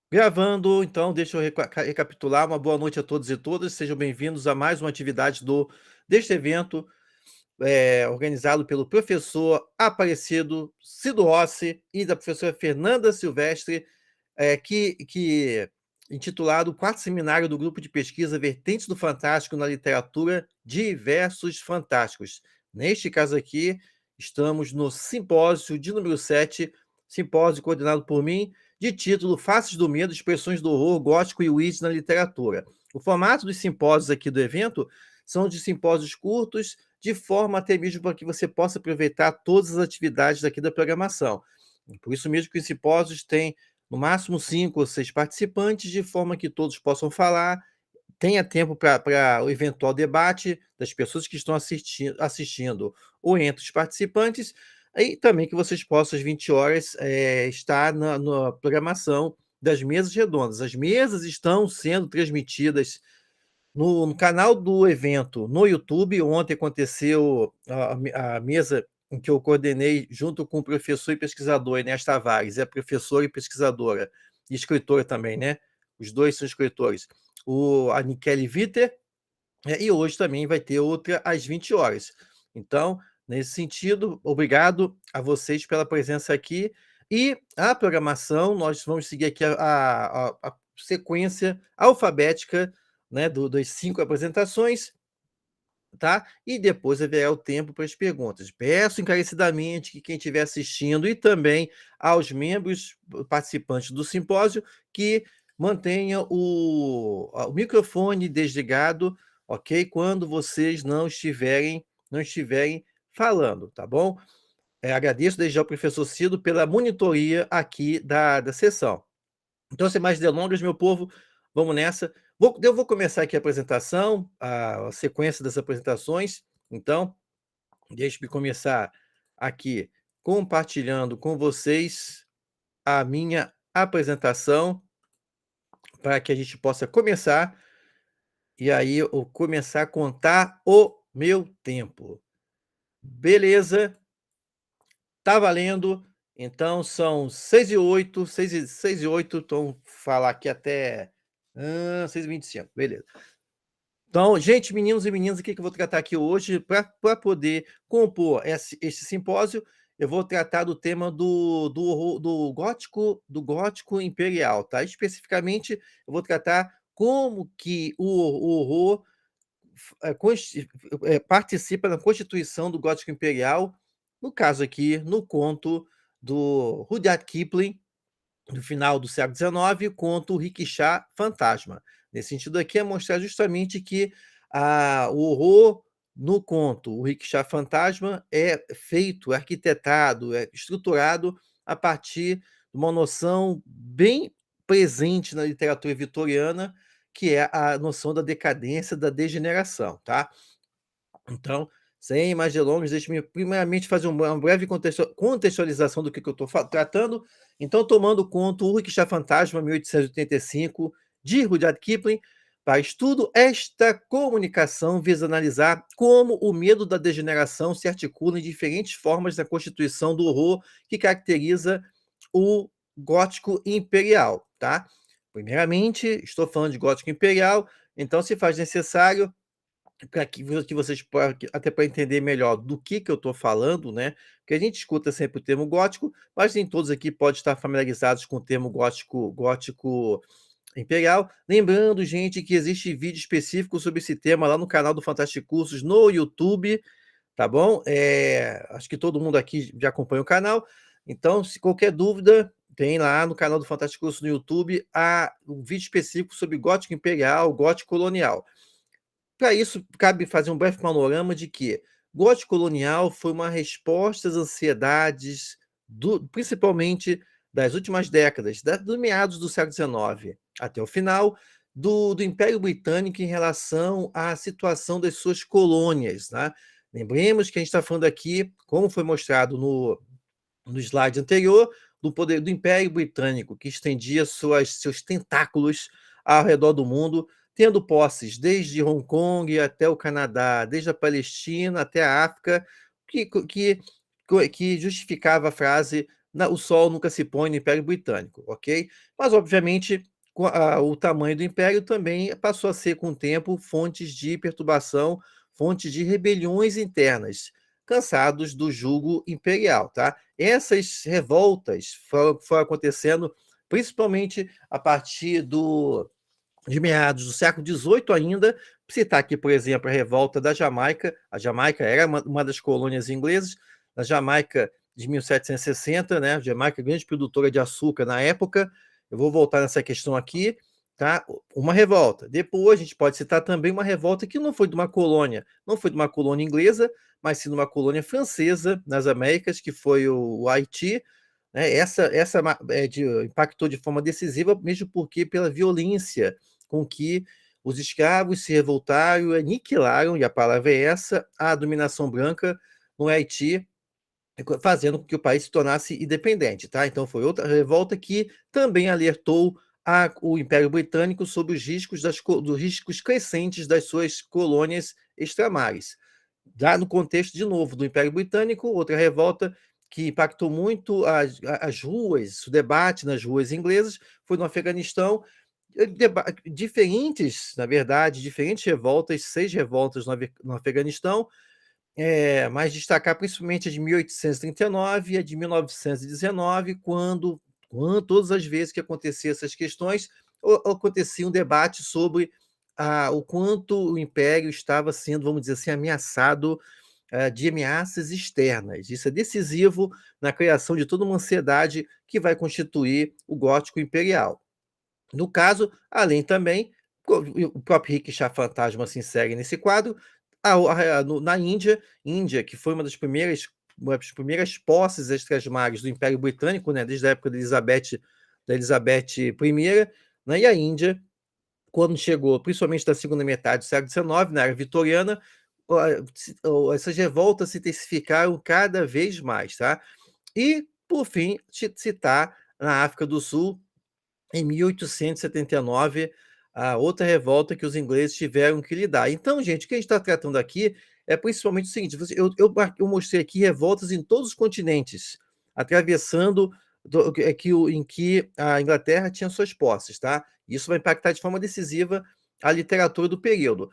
Gravando, então deixa eu recapitular. Uma boa noite a todos e todas. Sejam bem-vindos a mais uma atividade deste evento, organizado pelo professor Aparecido Cido Rossi e da professora Fernanda Silvestre, que intitulado "Quarto Seminário do Grupo de Pesquisa Vertentes do Fantástico na Literatura de Versos Fantásticos". Neste caso aqui, estamos no simpósio de número 7, simpósio coordenado por mim, de título "Faces do Medo, Expressões do Horror Gótico e Witch na Literatura". O formato dos simpósios aqui do evento são de simpósios curtos, de forma até mesmo para que você possa aproveitar todas as atividades daqui da programação. Por isso mesmo que os simpósios têm, no máximo, 5 ou 6 participantes, de forma que todos possam falar, tenha tempo para o eventual debate das pessoas que estão assistindo ou entre os participantes, e também que vocês possam, às 20 horas, estar na programação das mesas redondas. As mesas estão sendo transmitidas no canal do evento no YouTube. Ontem aconteceu a mesa em que eu coordenei junto com o professor e pesquisador Inés Tavares, é professora e pesquisadora, e escritora também, né? Os dois são escritores. A Nikele Viter, e hoje também vai ter outra às 20 horas. Então, nesse sentido, obrigado a vocês pela presença aqui. E a programação, nós vamos seguir aqui a sequência alfabética, né, das 5 apresentações, tá? E depois haverá o tempo para as perguntas. Peço encarecidamente que quem estiver assistindo e também aos membros participantes do simpósio que mantenha o microfone desligado, ok? Quando vocês não estiverem falando, tá bom? Agradeço desde já ao professor Cido pela monitoria aqui da sessão. Então, sem mais delongas, meu povo, vamos nessa. Eu vou começar aqui a apresentação, a sequência das apresentações. Então, deixe-me começar aqui compartilhando com vocês a minha apresentação, para que a gente possa começar, e aí eu começar a contar o meu tempo. Beleza? Tá valendo. Então são 6h08, 6h08, então falar aqui até 6h25, beleza. Então, gente, meninos e meninas, o que eu vou tratar aqui hoje? Para poder compor esse simpósio, eu vou tratar do tema do gótico imperial, tá? Especificamente, eu vou tratar como que o horror participa na constituição do gótico imperial, no caso aqui, no conto do Rudyard Kipling, no final do século XIX, contra o Rickshaw Fantasma. Nesse sentido aqui, é mostrar justamente que o horror no conto, o Rickshaw Fantasma, é feito, é arquitetado, é estruturado a partir de uma noção bem presente na literatura vitoriana, que é a noção da decadência, da degeneração, tá? Então, sem mais delongas, deixe-me primeiramente fazer uma breve contextualização do que eu estou tratando. Então, tomando conta o Rickshaw Fantasma, 1885, de Rudyard Kipling, para estudo, esta comunicação visa analisar como o medo da degeneração se articula em diferentes formas na constituição do horror que caracteriza o gótico imperial, tá? Primeiramente, estou falando de gótico imperial, então se faz necessário para que vocês até para entender melhor do que eu estou falando, né, porque a gente escuta sempre o termo gótico, mas nem todos aqui podem estar familiarizados com o termo gótico imperial. Lembrando, gente, que existe vídeo específico sobre esse tema lá no canal do Fantástico Cursos no YouTube, tá bom? Acho que todo mundo aqui já acompanha o canal, então se qualquer dúvida, tem lá no canal do Fantástico Cursos no YouTube um vídeo específico sobre gótico imperial, gótico colonial. Para isso, cabe fazer um breve panorama de que gótico colonial foi uma resposta às ansiedades, principalmente das últimas décadas, do meados do século XIX até o final, do Império Britânico em relação à situação das suas colônias, né? Lembremos que a gente está falando aqui, como foi mostrado no slide anterior, do poder do Império Britânico, que estendia seus tentáculos ao redor do mundo, tendo posses desde Hong Kong até o Canadá, desde a Palestina até a África, que justificava a frase o sol nunca se põe no Império Britânico, ok? Mas, obviamente, o tamanho do império também passou a ser, com o tempo, fontes de perturbação, fontes de rebeliões internas, cansados do jugo imperial, tá? Essas revoltas foram acontecendo principalmente a partir de meados do século XVIII ainda. Citar aqui, por exemplo, a revolta da Jamaica. A Jamaica era uma das colônias inglesas. A Jamaica de 1760, né? A Jamaica, grande produtora de açúcar na época. Eu vou voltar nessa questão aqui, tá? Uma revolta. Depois a gente pode citar também uma revolta que não foi de uma colônia, não foi de uma colônia inglesa, mas sim de uma colônia francesa nas Américas, que foi o Haiti, né? Essa impactou de forma decisiva, mesmo porque pela violência com que os escravos se revoltaram e aniquilaram, e a palavra é essa, a dominação branca no Haiti, fazendo com que o país se tornasse independente, tá? Então foi outra revolta que também alertou o Império Britânico sobre os riscos dos riscos crescentes das suas colônias extramares. Já no contexto, de novo, do Império Britânico, outra revolta que impactou muito as ruas, o debate nas ruas inglesas, foi no Afeganistão. Diferentes, na verdade, diferentes revoltas, 6 revoltas no Afeganistão, mas destacar principalmente a de 1839 e a de 1919, quando todas as vezes que aconteciam essas questões, acontecia um debate sobre o quanto o Império estava sendo, vamos dizer assim, ameaçado, de ameaças externas. Isso é decisivo na criação de toda uma ansiedade que vai constituir o gótico imperial. No caso, além também, o próprio Rickshaw Fantasma se insere nesse quadro, na Índia, que foi uma das primeiras posses extras-mares do Império Britânico, né, desde a época da Elizabeth I, né, e a Índia, quando chegou, principalmente da segunda metade do século XIX, na era vitoriana, essas revoltas se intensificaram cada vez mais, tá? E, por fim, citar na África do Sul, em 1879, a outra revolta que os ingleses tiveram que lidar. Então, gente, o que a gente está tratando aqui é principalmente o seguinte: eu mostrei aqui revoltas em todos os continentes, atravessando em que a Inglaterra tinha suas posses, tá? Isso vai impactar de forma decisiva a literatura do período.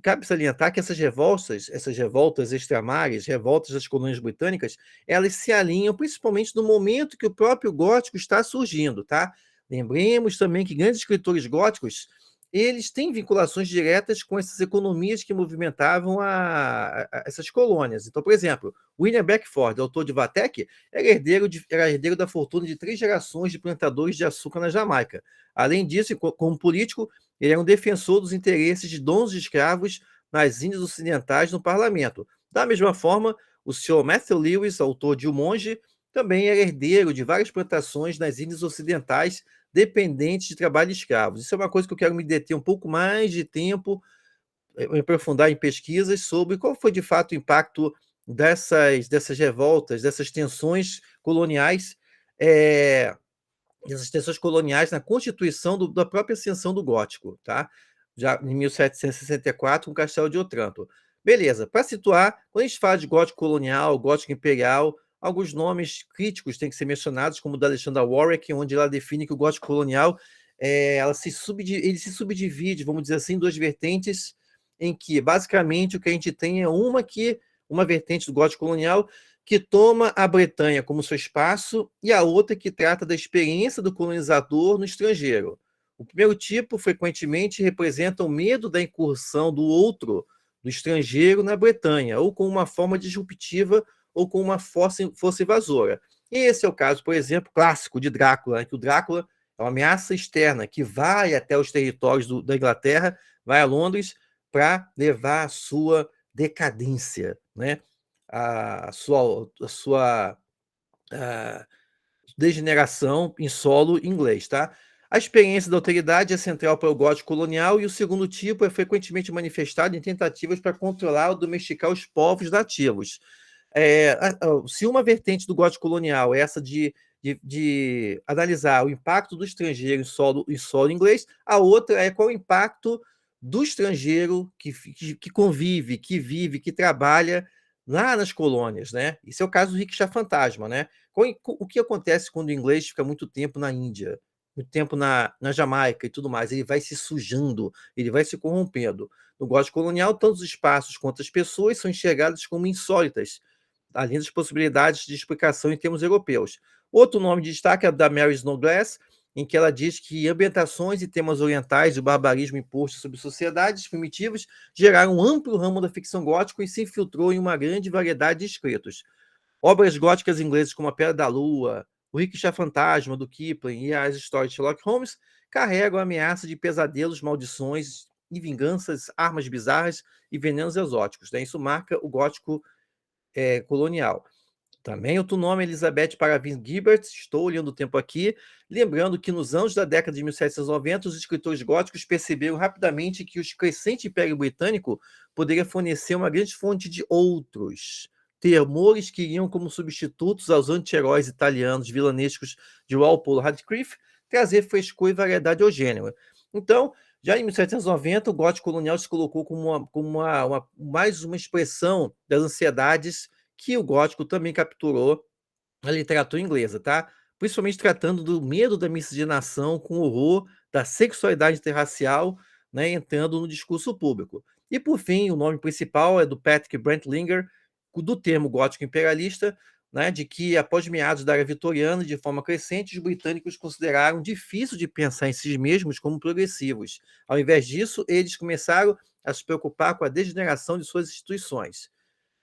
Cabe salientar que essas revoltas extramares, revoltas das colônias britânicas, elas se alinham principalmente no momento que o próprio gótico está surgindo, tá? Lembremos também que grandes escritores góticos, eles têm vinculações diretas com essas economias que movimentavam essas colônias. Então, por exemplo, William Beckford, autor de Vathek, era herdeiro da fortuna de 3 gerações de plantadores de açúcar na Jamaica. Além disso, como político, ele era um defensor dos interesses de donos de escravos nas Índias Ocidentais no parlamento. Da mesma forma, o Sr. Matthew Lewis, autor de O Monge, também era herdeiro de várias plantações nas Índias Ocidentais dependentes de trabalho de escravos. Isso é uma coisa que eu quero me deter um pouco mais de tempo, me aprofundar em pesquisas sobre qual foi de fato o impacto dessas revoltas, dessas tensões coloniais, essas tensões coloniais na constituição da própria ascensão do gótico, tá? Já em 1764, com o Castelo de Otranto. Beleza, para situar, quando a gente fala de gótico colonial, gótico imperial, alguns nomes críticos têm que ser mencionados, como o da Alexandra Warwick, onde ela define que o gótico colonial ele se subdivide, vamos dizer assim, em 2 vertentes, em que, basicamente, o que a gente tem é uma vertente do gótico colonial que toma a Bretanha como seu espaço, e a outra que trata da experiência do colonizador no estrangeiro. O primeiro tipo, frequentemente, representa o medo da incursão do outro, do estrangeiro, na Bretanha, ou com uma forma disruptiva, ou com uma força invasora. E esse é o caso, por exemplo, clássico de Drácula, que o Drácula é uma ameaça externa que vai até os territórios da Inglaterra, vai a Londres, para levar a sua decadência, né? a sua degeneração em solo inglês, tá? A experiência da alteridade é central para o gótico colonial, e o segundo tipo é frequentemente manifestado em tentativas para controlar ou domesticar os povos nativos. Se uma vertente do gótico colonial é essa de analisar o impacto do estrangeiro em solo inglês, a outra é qual o impacto do estrangeiro que convive, que vive, que trabalha lá nas colônias, né? Isso é o caso do rickshaw fantasma, né? O que acontece quando o inglês fica muito tempo na Índia, muito tempo na Jamaica e tudo mais? Ele vai se sujando, ele vai se corrompendo. No gótico colonial, tanto os espaços quanto as pessoas são enxergadas como insólitas, além das possibilidades de explicação em termos europeus. Outro nome de destaque é da Mary Snodgrass, em que ela diz que ambientações e temas orientais e o barbarismo imposto sobre sociedades primitivas geraram um amplo ramo da ficção gótica e se infiltrou em uma grande variedade de escritos. Obras góticas inglesas como A Pedra da Lua, O Rickshaw Fantasma, do Kipling, e as histórias de Sherlock Holmes carregam a ameaça de pesadelos, maldições e vinganças, armas bizarras e venenos exóticos, né? Isso marca o gótico colonial. Também outro nome, Elizabeth Parvin Gilbert, estou olhando o tempo aqui, lembrando que nos anos da década de 1790, os escritores góticos perceberam rapidamente que o crescente Império Britânico poderia fornecer uma grande fonte de outros temores que iriam como substitutos aos anti-heróis italianos vilanescos de Walpole Radcliffe, trazer frescor e variedade ao gênero. Então, já em 1790, o gótico colonial se colocou como mais uma expressão das ansiedades que o gótico também capturou na literatura inglesa, tá? Principalmente tratando do medo da miscigenação com o horror da sexualidade interracial, né, entrando no discurso público. E, por fim, o nome principal é do Patrick Brentlinger, do termo gótico imperialista, né, de que, após meados da era vitoriana, de forma crescente, os britânicos consideraram difícil de pensar em si mesmos como progressivos. Ao invés disso, eles começaram a se preocupar com a degeneração de suas instituições.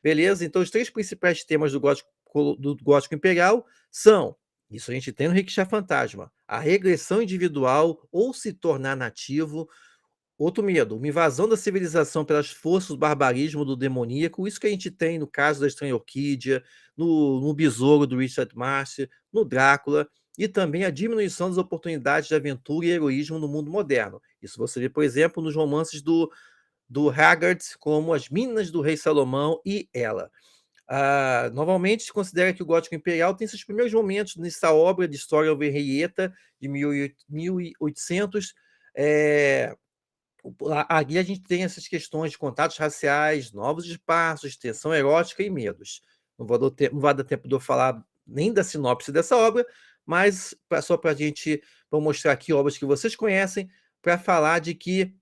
Beleza? Então, os três principais temas do gótico imperial são, isso a gente tem no Rickshaw Fantasma, a regressão individual ou se tornar nativo. Outro medo, uma invasão da civilização pelas forças do barbarismo do demoníaco, isso que a gente tem no caso da Estranha Orquídea, no Besouro do Richard Marsh, no Drácula, e também a diminuição das oportunidades de aventura e heroísmo no mundo moderno. Isso você vê, por exemplo, nos romances do Haggard, como As Minas do Rei Salomão e Ela. Normalmente se considera que o gótico imperial tem seus primeiros momentos nessa obra de História of Henrietta, de 1800. Ali a gente tem essas questões de contatos raciais, novos espaços, tensão erótica e medos. Não vai dar tempo de eu falar nem da sinopse dessa obra, mas só para a gente, vou mostrar aqui obras que vocês conhecem, para falar de que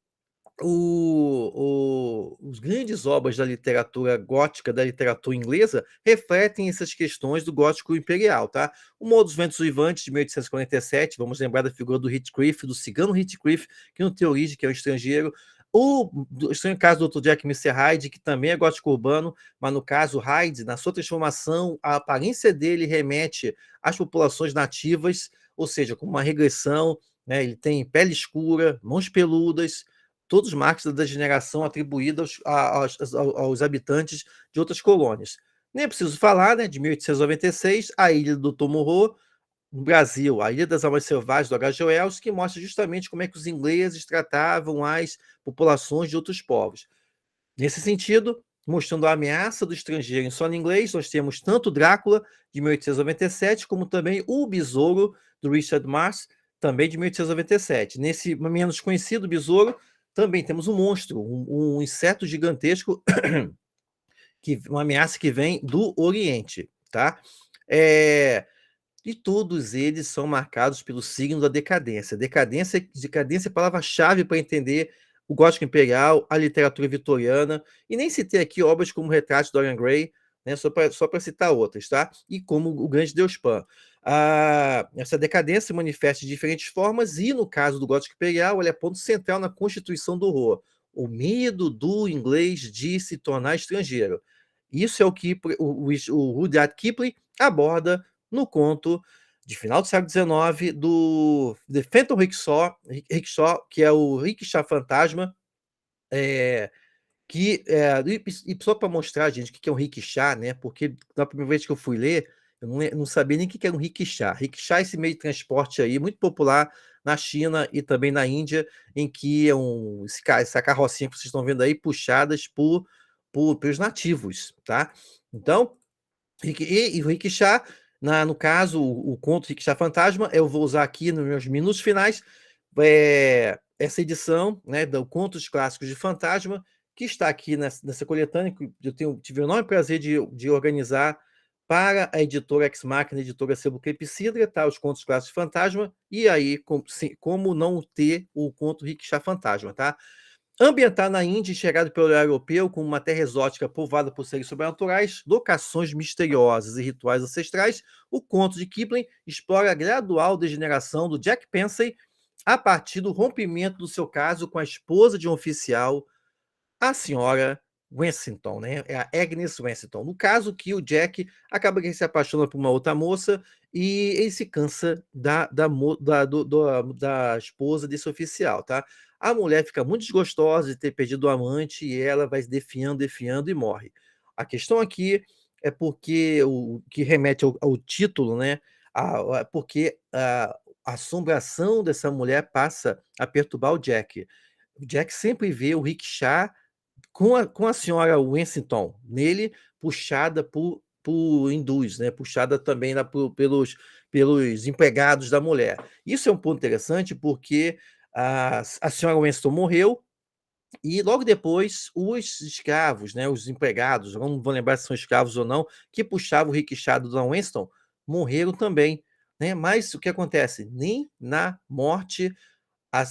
os grandes obras da literatura gótica, da literatura inglesa, refletem essas questões do gótico imperial, tá? O Modus Ventus Vivantes, de 1847, vamos lembrar da figura do Heathcliff, do cigano Heathcliff, que não tem origem, que é um estrangeiro. O estranho caso do Dr. Jack Mr. Hyde, que também é gótico urbano, mas no caso, Hyde, na sua transformação, a aparência dele remete às populações nativas, ou seja, com uma regressão, né? Ele tem pele escura, mãos peludas, todos os marcos da degeneração atribuída aos habitantes de outras colônias. Nem é preciso falar, né, de 1896, a Ilha do Tomorrow, no Brasil, a Ilha das Almas Selvagens, do H.G. Wells, que mostra justamente como é que os ingleses tratavam as populações de outros povos. Nesse sentido, mostrando a ameaça do estrangeiro em solo inglês, nós temos tanto Drácula, de 1897, como também O Besouro, do Richard Marsh, também de 1897. Nesse menos conhecido Besouro, também temos um monstro, um inseto gigantesco, uma ameaça que vem do Oriente, tá? E todos eles são marcados pelo signo da decadência. Decadência é a palavra-chave para entender o gótico imperial, a literatura vitoriana, e nem citei aqui obras como Retrato de Dorian Gray, né, só para citar outras, tá? E como o Grande Deus Pan. Essa decadência se manifesta de diferentes formas, e no caso do gótico imperial, ela é ponto central na constituição do horror. O medo do inglês de se tornar estrangeiro. Isso é o que o Rudyard Kipling aborda no conto de final do século XIX do The Phantom Rickshaw, que é o Rickshaw Fantasma, e só para mostrar, gente, o que é um rickshaw, né? Porque na primeira vez que eu fui ler, eu não sabia nem o que era um rickshaw. Rickshaw é esse meio de transporte aí, muito popular na China e também na Índia, em que essa carrocinha que vocês estão vendo aí, puxadas pelos nativos, tá? Então, o rickshaw, no caso, o conto Rickshaw Fantasma, eu vou usar aqui nos meus minutos finais, essa edição, né, do Contos Clássicos de Fantasma, que está aqui nessa coletânea, que eu tive o enorme prazer de organizar para a editora Ex Machina, editora Sebo Clepsidra, tá? Os contos clássicos Fantasma, e aí, como não ter o conto Rickshaw Fantasma, tá? Ambientar na Índia, enxergado pelo olhar europeu, como uma terra exótica povoada por seres sobrenaturais, locações misteriosas e rituais ancestrais, o conto de Kipling explora a gradual degeneração do Jack Pensey a partir do rompimento do seu caso com a esposa de um oficial, a senhora Wensington, né? É a Agnes Wensington. No caso que o Jack acaba que se apaixona por uma outra moça e ele se cansa da esposa desse oficial, tá? A mulher fica muito desgostosa de ter perdido o amante e ela vai se definhando, definhando e morre. A questão aqui é porque o que remete ao título, né? Porque a assombração dessa mulher passa a perturbar o Jack. O Jack sempre vê o rickshaw com a senhora Wensington nele, puxada por hindus, né? Puxada também pelos empregados da mulher. Isso é um ponto interessante porque a senhora Wensington morreu e logo depois os escravos, né? Os empregados, não vou lembrar se são escravos ou não, que puxavam o rickshaw do Don Winston, morreram também. Né? Mas o que acontece? Nem na morte a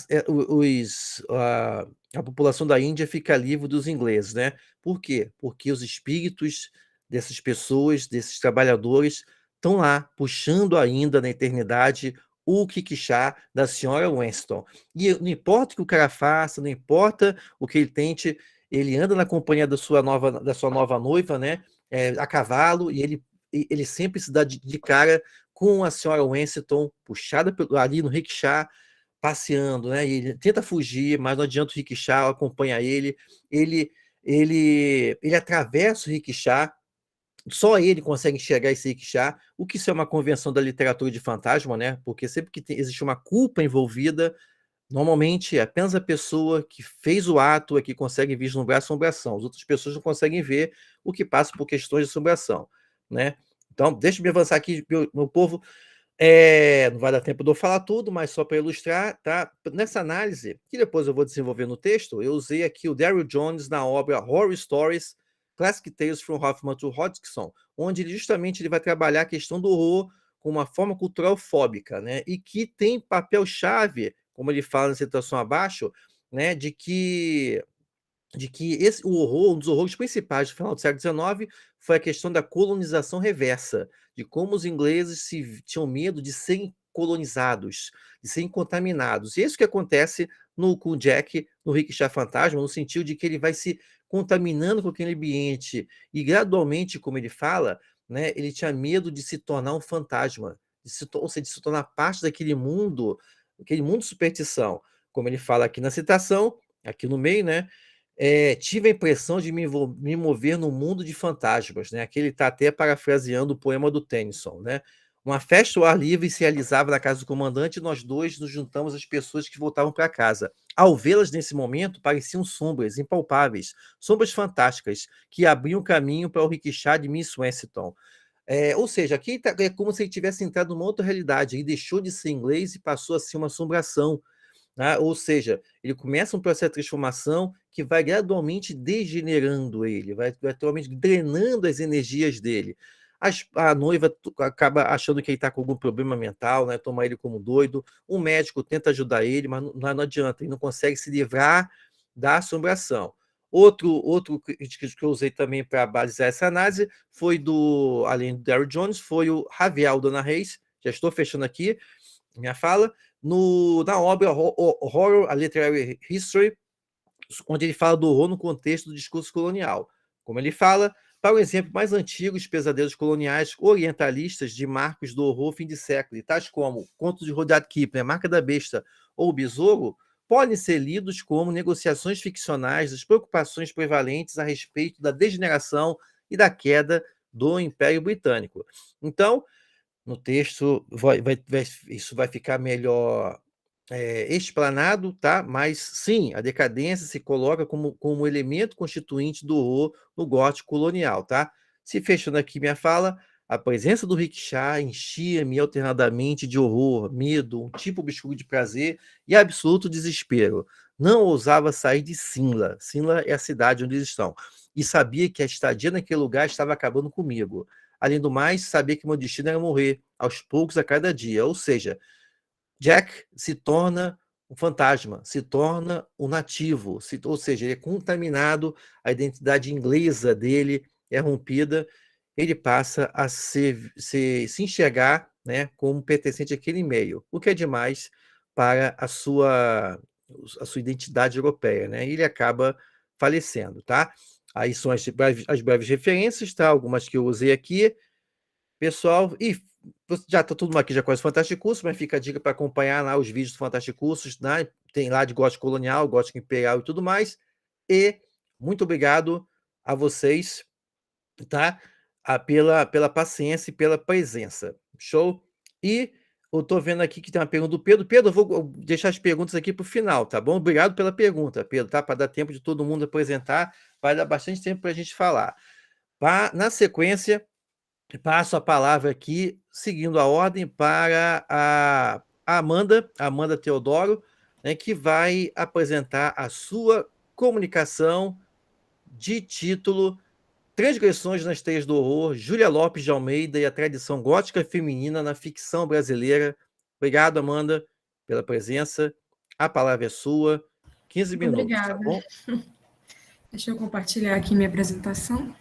população da Índia fica livre dos ingleses, né? Por quê? Porque os espíritos dessas pessoas, desses trabalhadores, estão lá, puxando ainda na eternidade o Kikixá da senhora Winston. E não importa o que o cara faça, não importa o que ele tente, ele anda na companhia da sua nova noiva, né? A cavalo, e ele sempre se dá de cara com a senhora Winston, puxada ali no rickshaw, passeando, né? E ele tenta fugir, mas não adianta o rickshaw acompanha ele. Ele, ele atravessa o rickshaw, só ele consegue enxergar esse rickshaw, o que isso é uma convenção da literatura de fantasma, né? Porque sempre que existe uma culpa envolvida, normalmente é apenas a pessoa que fez o ato é que consegue vislumbrar a assombração. As outras pessoas não conseguem ver o que passa por questões de assombração, né? Então, deixa eu avançar aqui, meu povo. Não vai dar tempo de eu falar tudo, mas só para ilustrar, tá? Nessa análise, que depois eu vou desenvolver no texto, eu usei aqui o Daryl Jones na obra Horror Stories, Classic Tales from Hoffman to Hodgson, onde ele vai trabalhar a questão do horror com uma forma cultural fóbica, né? E que tem papel-chave, como ele fala na citação abaixo, né? De que o horror, um dos horrores principais do final do século XIX foi a questão da colonização reversa, de como os ingleses tinham medo de serem colonizados, de serem contaminados. E é isso que acontece com o Jack, no Rickshaw Fantasma, no sentido de que ele vai se contaminando com aquele ambiente e gradualmente, como ele fala, né, ele tinha medo de se tornar um fantasma, ou seja, de se tornar parte aquele mundo de superstição. Como ele fala aqui na citação, aqui no meio, né? Tive a impressão de me mover no mundo de fantasmas, né? Aqui ele está até parafraseando o poema do Tennyson, né? Uma festa ao ar livre se realizava na casa do comandante e nós dois nos juntamos às pessoas que voltavam para casa. Ao vê-las nesse momento, pareciam sombras, impalpáveis, sombras fantásticas, que abriam caminho para o rickshaw de Miss Weston. Ou seja, aqui é como se ele tivesse entrado numa outra realidade. Ele deixou de ser inglês e passou a ser uma assombração. Né? Ou seja, ele começa um processo de transformação que vai gradualmente degenerando ele, vai gradualmente drenando as energias dele. A noiva acaba achando que ele está com algum problema mental, né? Toma ele como doido. O médico tenta ajudar ele, mas não adianta, ele não consegue se livrar da assombração. Outro que eu usei também para balizar essa análise foi além do Daryl Jones, foi o Javier Aldana Reis. Já estou fechando aqui minha fala. Na obra Horror, a Literary History, onde ele fala do horror no contexto do discurso colonial. Como ele fala, para o exemplo mais antigo, os pesadelos coloniais orientalistas de marcos do horror fim de século, tais como Contos de Rudyard Kipling, A Marca da Besta ou O Besouro, podem ser lidos como negociações ficcionais das preocupações prevalentes a respeito da degeneração e da queda do Império Britânico. Então, no texto, isso vai ficar melhor explanado, tá? Mas sim, a decadência se coloca como elemento constituinte do horror no gótico colonial, tá? Se fechando aqui minha fala, a presença do rickshaw enchia-me alternadamente de horror, medo, um tipo obscuro de prazer e absoluto desespero. não ousava sair de Simla. Simla é a cidade onde eles estão. E sabia que a estadia naquele lugar estava acabando comigo. Além do mais, sabia que meu destino era morrer, aos poucos a cada dia. Ou seja, Jack se torna um fantasma, se torna um nativo, ou seja, ele é contaminado, a identidade inglesa dele é rompida, ele passa a se enxergar, né, como pertencente àquele meio, o que é demais para a sua identidade europeia, né? E ele acaba falecendo, tá? Aí são as breves referências, tá? Algumas que eu usei aqui, pessoal, e já está todo mundo aqui já conhece o Fantástico Curso, mas fica a dica para acompanhar lá os vídeos do Fantástico Cursos, né? Tem lá de gótico colonial, gótico imperial e tudo mais. E muito obrigado a vocês, tá? Pela paciência e pela presença. Show? E eu estou vendo aqui que tem uma pergunta do Pedro. Pedro, eu vou deixar as perguntas aqui para o final, tá bom? Obrigado pela pergunta, Pedro, tá? Para dar tempo de todo mundo apresentar, vai dar bastante tempo para a gente falar. Na sequência, passo a palavra aqui, seguindo a ordem, para a Amanda Teodoro, né, que vai apresentar a sua comunicação de título Transgressões nas Teias do Horror, Júlia Lopes de Almeida e a tradição gótica feminina na ficção brasileira. Obrigado, Amanda, pela presença. A palavra é sua. 15 Muito minutos, tá obrigada. bom? Deixa eu compartilhar aqui minha apresentação.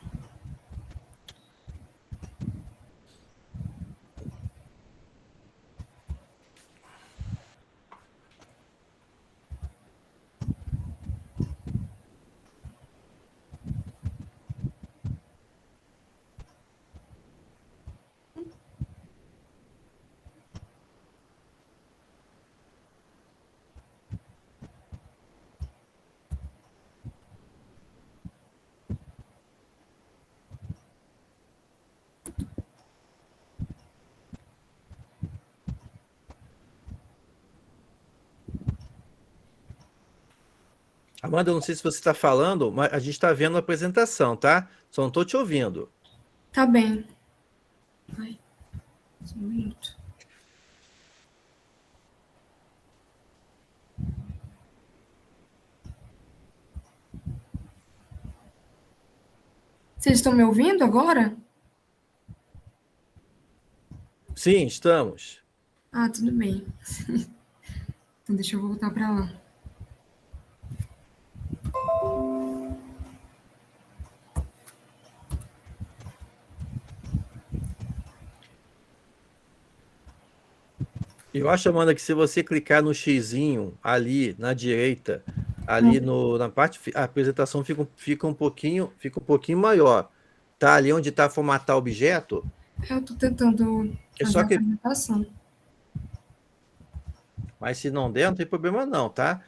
Amanda, eu não sei se você está falando, mas a gente está vendo a apresentação, tá? Só não estou te ouvindo. Tá bem. Ai, só um minuto. Vocês estão me ouvindo agora? Sim, estamos. Ah, tudo bem. Então deixa eu voltar para lá. Eu acho, Amanda, que se você clicar no xizinho ali na direita, ali na parte, a apresentação fica um pouquinho maior. Tá ali onde está formatar objeto, Eu estou tentando é fazer só a que. apresentação. Mas se não der, não tem problema não, tá?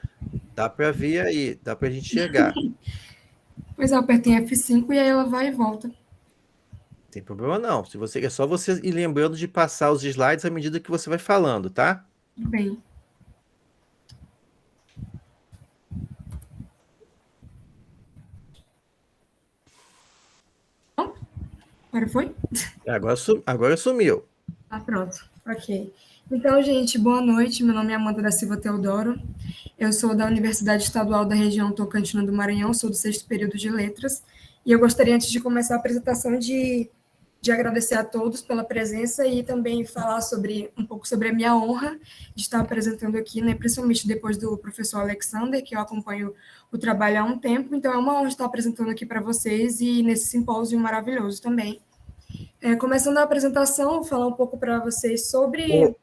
Dá para ver aí, dá para a gente enxergar. Pois eu apertei F5 e aí ela vai e volta. Não tem problema não. É só você ir lembrando de passar os slides à medida que você vai falando, tá? Tudo bem. Não? Agora foi? Agora sumiu. Ah, pronto. Ok. Então, gente, boa noite. Meu nome é Amanda da Silva Teodoro. Eu sou da Universidade Estadual da região Tocantina do Maranhão, sou do sexto período de Letras. E eu gostaria, antes de começar a apresentação, de agradecer a todos pela presença e também falar um pouco sobre a minha honra de estar apresentando aqui, né, principalmente depois do professor Alexander, que eu acompanho o trabalho há um tempo. Então, é uma honra estar apresentando aqui para vocês e nesse simpósio maravilhoso também. Começando a apresentação, vou falar um pouco para vocês sobre...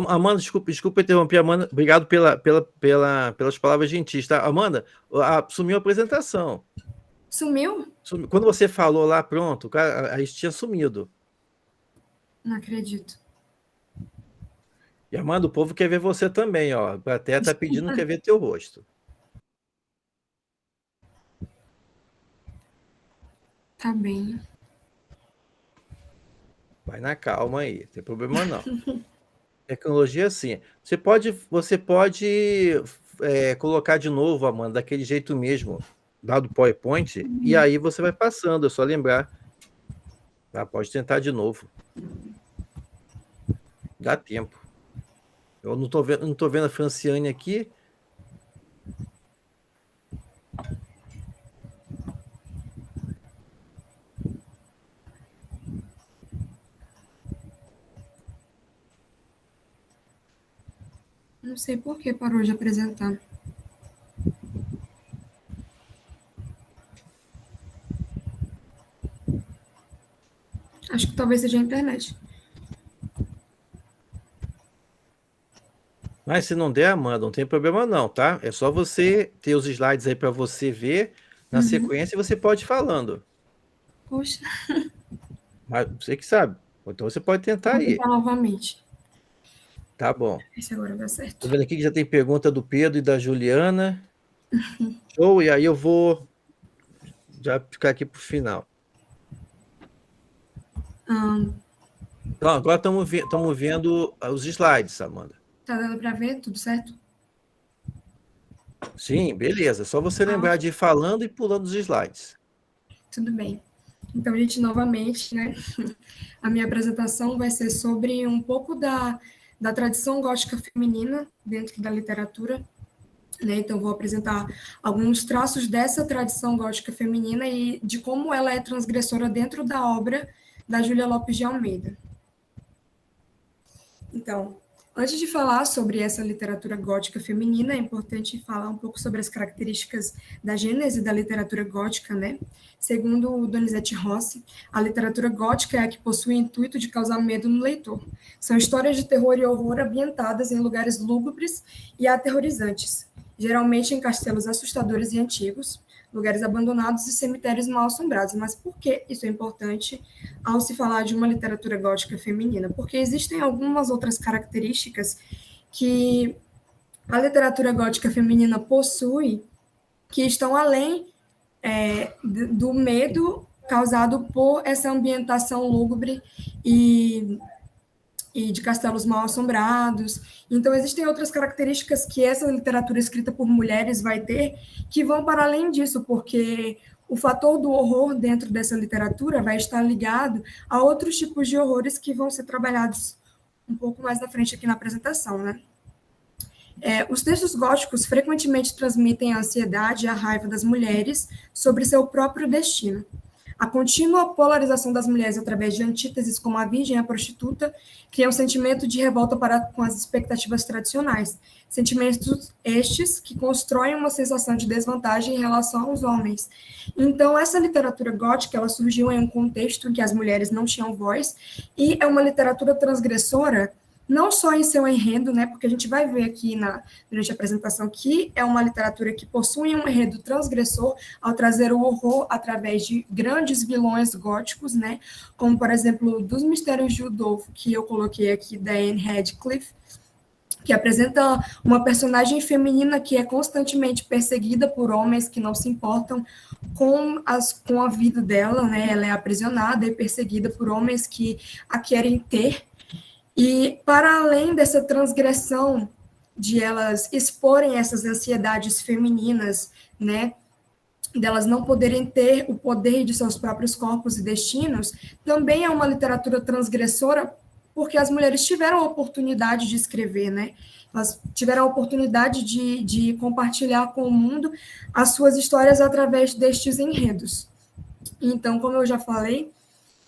Amanda, desculpa interromper, Amanda. Obrigado pelas palavras gentis, tá? Amanda, sumiu a apresentação. Sumiu? Quando você falou lá, pronto, cara, aí tinha sumido. Não acredito. E Amanda, o povo quer ver você também, ó. A plateia tá pedindo, quer ver teu rosto. Tá bem. Vai na calma aí, não tem problema não. Tecnologia é assim. Você pode colocar de novo, Amanda, daquele jeito mesmo, lá do PowerPoint, e aí você vai passando, é só lembrar. Tá? Pode tentar de novo. Dá tempo. Eu não tô vendo a Franciane aqui. Não sei por que parou de apresentar. Acho que talvez seja a internet. Mas se não der, Amanda, não tem problema não, tá? É só você ter os slides aí para você ver na sequência e você pode ir falando. Poxa, Mas você que sabe. Então você pode tentar vou aí. tentar novamente. Tá bom. Esse agora dá Tô certo. vendo aqui que já tem pergunta do Pedro e da Juliana. Show, e aí eu vou já ficar aqui pro final. Então, agora estamos vendo os slides, Amanda. Tá dando para ver? Tudo certo? Sim, beleza. É só você lembrar de ir falando e pulando os slides. Tudo bem. Então, gente, novamente, né? A minha apresentação vai ser sobre um pouco da tradição gótica feminina dentro da literatura. Né? Então, vou apresentar alguns traços dessa tradição gótica feminina e de como ela é transgressora dentro da obra da Júlia Lopes de Almeida. Então, antes de falar sobre essa literatura gótica feminina, é importante falar um pouco sobre as características da gênese da literatura gótica, né? Segundo Donizete Rossi, a literatura gótica é a que possui o intuito de causar medo no leitor. São histórias de terror e horror ambientadas em lugares lúgubres e aterrorizantes, geralmente em castelos assustadores e antigos, lugares abandonados e cemitérios mal assombrados. Mas por que isso é importante ao se falar de uma literatura gótica feminina? Porque existem algumas outras características que a literatura gótica feminina possui que estão além do medo causado por essa ambientação lúgubre e de castelos mal assombrados. Então, existem outras características que essa literatura escrita por mulheres vai ter que vão para além disso, porque o fator do horror dentro dessa literatura vai estar ligado a outros tipos de horrores que vão ser trabalhados um pouco mais na frente aqui na apresentação, né? Os textos góticos frequentemente transmitem a ansiedade e a raiva das mulheres sobre seu próprio destino. A contínua polarização das mulheres através de antíteses como a virgem e a prostituta cria um sentimento de revolta com as expectativas tradicionais, sentimentos estes que constroem uma sensação de desvantagem em relação aos homens. Então, essa literatura gótica, ela surgiu em um contexto em que as mulheres não tinham voz, e é uma literatura transgressora, não só em seu enredo, né, porque a gente vai ver aqui durante a apresentação que é uma literatura que possui um enredo transgressor ao trazer o horror através de grandes vilões góticos, né, como, por exemplo, dos Mistérios de Udolpho, que eu coloquei aqui, da Anne Radcliffe, que apresenta uma personagem feminina que é constantemente perseguida por homens que não se importam com a vida dela, né, ela é aprisionada e perseguida por homens que a querem ter. E, para além dessa transgressão de elas exporem essas ansiedades femininas, né, delas não poderem ter o poder de seus próprios corpos e destinos, também é uma literatura transgressora, porque as mulheres tiveram a oportunidade de escrever, né? Elas tiveram a oportunidade de compartilhar com o mundo as suas histórias através destes enredos. Então, como eu já falei,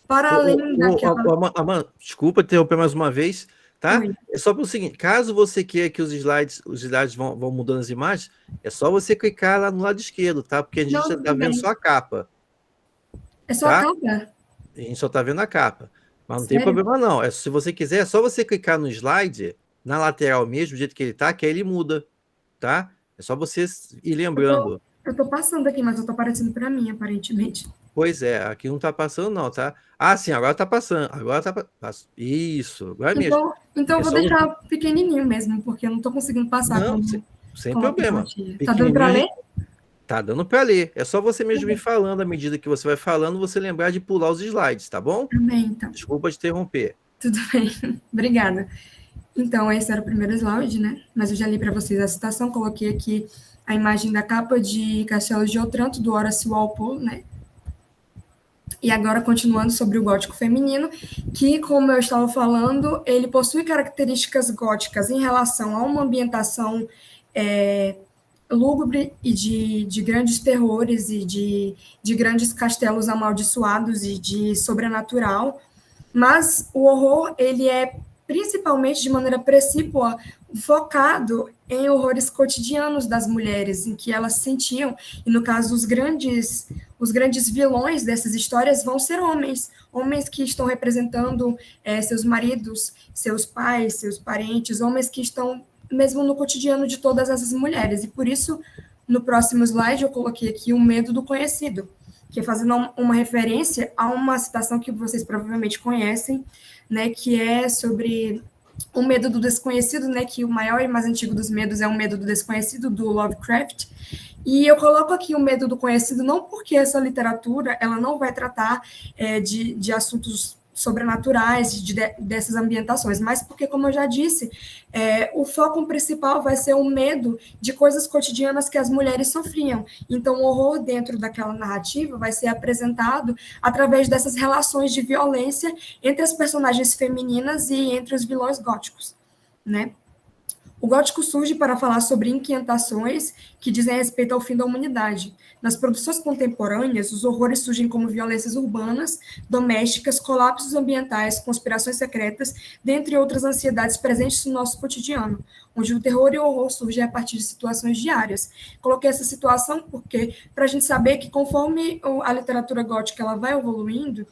para além daquela... Amanda, desculpa interromper mais uma vez, tá? Oi. É só para o seguinte, caso você queira que os slides vão mudando as imagens, é só você clicar lá no lado esquerdo, tá? Porque a gente já está vendo só a capa. É só tá? a capa? A gente só está vendo a capa. Mas não Sério? tem problema não. Se você quiser, é só você clicar no slide, na lateral mesmo, do jeito que ele está, que aí ele muda, tá? É só você ir lembrando. Eu tô passando aqui, mas eu tô aparecendo para mim, aparentemente. Pois é, aqui não está passando não, tá? Ah, sim, agora está passando. Agora está isso, agora mesmo. Então eu vou só deixar pequenininho mesmo, porque eu não tô conseguindo passar Não, sem problema. Tá dando para ler? Tá dando para ler. É só você mesmo ir falando, à medida que você vai falando, você lembrar de pular os slides, tá bom? Também, então. Desculpa te interromper. Tudo bem. Obrigada. Então, esse era o primeiro slide, né? Mas eu já li para vocês a citação, coloquei aqui a imagem da capa de Castelo de Otranto, do Horace Walpole, né? E agora, continuando sobre o gótico feminino, que, como eu estava falando, ele possui características góticas em relação a uma ambientação lúgubre e de grandes terrores e de grandes castelos amaldiçoados e de sobrenatural, mas o horror, ele é principalmente de maneira precípua, focado em horrores cotidianos das mulheres, em que elas sentiam, e no caso os grandes vilões dessas histórias vão ser homens, homens que estão representando seus maridos, seus pais, seus parentes, homens que estão mesmo no cotidiano de todas essas mulheres, e por isso, no próximo slide, eu coloquei aqui o medo do conhecido, que é fazendo uma referência a uma citação que vocês provavelmente conhecem, né, que é sobre o medo do desconhecido, né, que o maior e mais antigo dos medos é o medo do desconhecido, do Lovecraft, e eu coloco aqui o medo do conhecido não porque essa literatura ela não vai tratar de assuntos sobrenaturais, dessas ambientações, mas porque, como eu já disse, o foco principal vai ser o medo de coisas cotidianas que as mulheres sofriam. Então, o horror dentro daquela narrativa vai ser apresentado através dessas relações de violência entre as personagens femininas e entre os vilões góticos, né? O gótico surge para falar sobre inquietações que dizem respeito ao fim da humanidade. Nas produções contemporâneas, os horrores surgem como violências urbanas, domésticas, colapsos ambientais, conspirações secretas, dentre outras ansiedades presentes no nosso cotidiano, onde o terror e o horror surgem a partir de situações diárias. Coloquei essa situação porque, para a gente saber que conforme a literatura gótica ela vai evoluindo,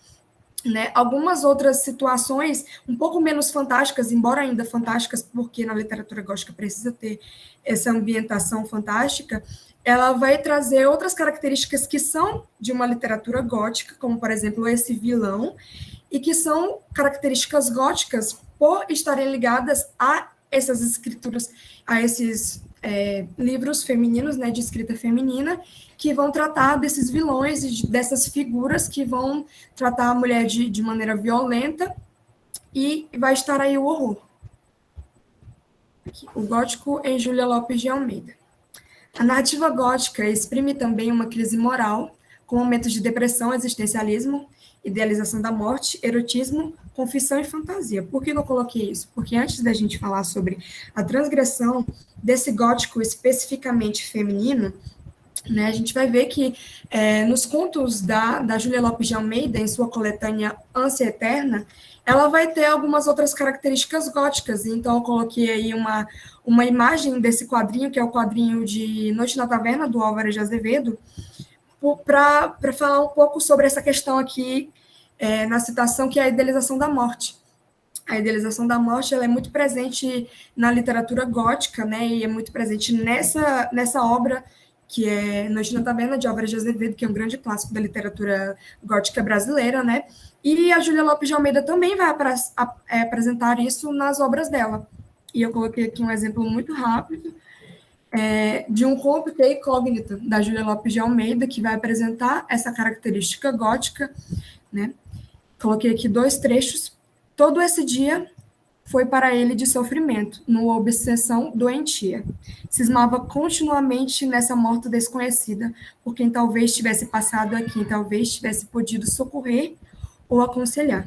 né, algumas outras situações um pouco menos fantásticas, embora ainda fantásticas, porque na literatura gótica precisa ter essa ambientação fantástica, ela vai trazer outras características que são de uma literatura gótica, como, por exemplo, esse vilão, e que são características góticas por estarem ligadas a essas escrituras, a esses livros femininos, né, de escrita feminina, que vão tratar desses vilões e dessas figuras que vão tratar a mulher de maneira violenta, e vai estar aí o horror. Aqui, o gótico em Júlia Lopes de Almeida. A narrativa gótica exprime também uma crise moral, com momentos de depressão, existencialismo, idealização da morte, erotismo, confissão e fantasia. Por que eu coloquei isso? Porque antes da gente falar sobre a transgressão desse gótico especificamente feminino, né, a gente vai ver que nos contos da Júlia Lopes de Almeida, em sua coletânea Ânsia Eterna, ela vai ter algumas outras características góticas. Então, eu coloquei aí uma imagem desse quadrinho, que é o quadrinho de Noite na Taverna, do Álvares de Azevedo, para falar um pouco sobre essa questão aqui, na citação, que é a idealização da morte. A idealização da morte ela é muito presente na literatura gótica, né, e é muito presente nessa obra, que é Noite na Taverna, de Álvares de Azevedo, que é um grande clássico da literatura gótica brasileira, né? E a Júlia Lopes de Almeida também vai apresentar isso nas obras dela. E eu coloquei aqui um exemplo muito rápido de um conto que é Incógnita, da Júlia Lopes de Almeida, que vai apresentar essa característica gótica, né? Coloquei aqui 2 trechos. Todo esse dia foi para ele de sofrimento, numa obsessão doentia. Cismava continuamente nessa morte desconhecida, por quem talvez tivesse passado aqui, talvez tivesse podido socorrer ou aconselhar.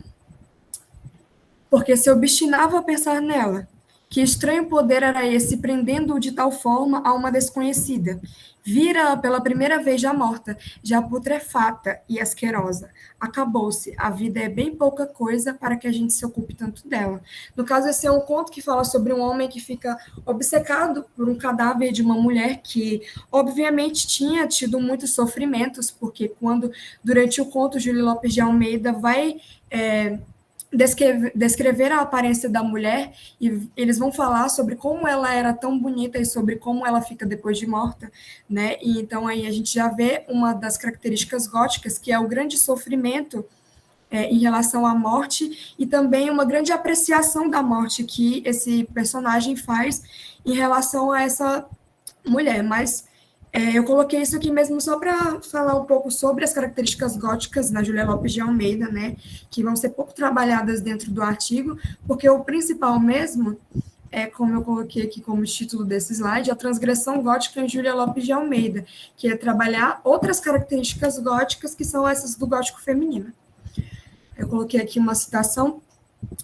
Porque se obstinava a pensar nela. Que estranho poder era esse, prendendo-o de tal forma a uma desconhecida? Vira-a pela primeira vez já morta, já putrefata e asquerosa. Acabou-se. A vida é bem pouca coisa para que a gente se ocupe tanto dela. No caso, esse é um conto que fala sobre um homem que fica obcecado por um cadáver de uma mulher que, obviamente, tinha tido muitos sofrimentos, porque quando, durante o conto, Júlia Lopes de Almeida vai descrever a aparência da mulher, e eles vão falar sobre como ela era tão bonita e sobre como ela fica depois de morta, né? E então aí a gente já vê uma das características góticas, que é o grande sofrimento em relação à morte, e também uma grande apreciação da morte que esse personagem faz em relação a essa mulher. Mas eu coloquei isso aqui mesmo só para falar um pouco sobre as características góticas na Júlia Lopes de Almeida, né, que vão ser pouco trabalhadas dentro do artigo, porque o principal mesmo é, como eu coloquei aqui como título desse slide, a transgressão gótica em Júlia Lopes de Almeida, que é trabalhar outras características góticas que são essas do gótico feminino. Eu coloquei aqui uma citação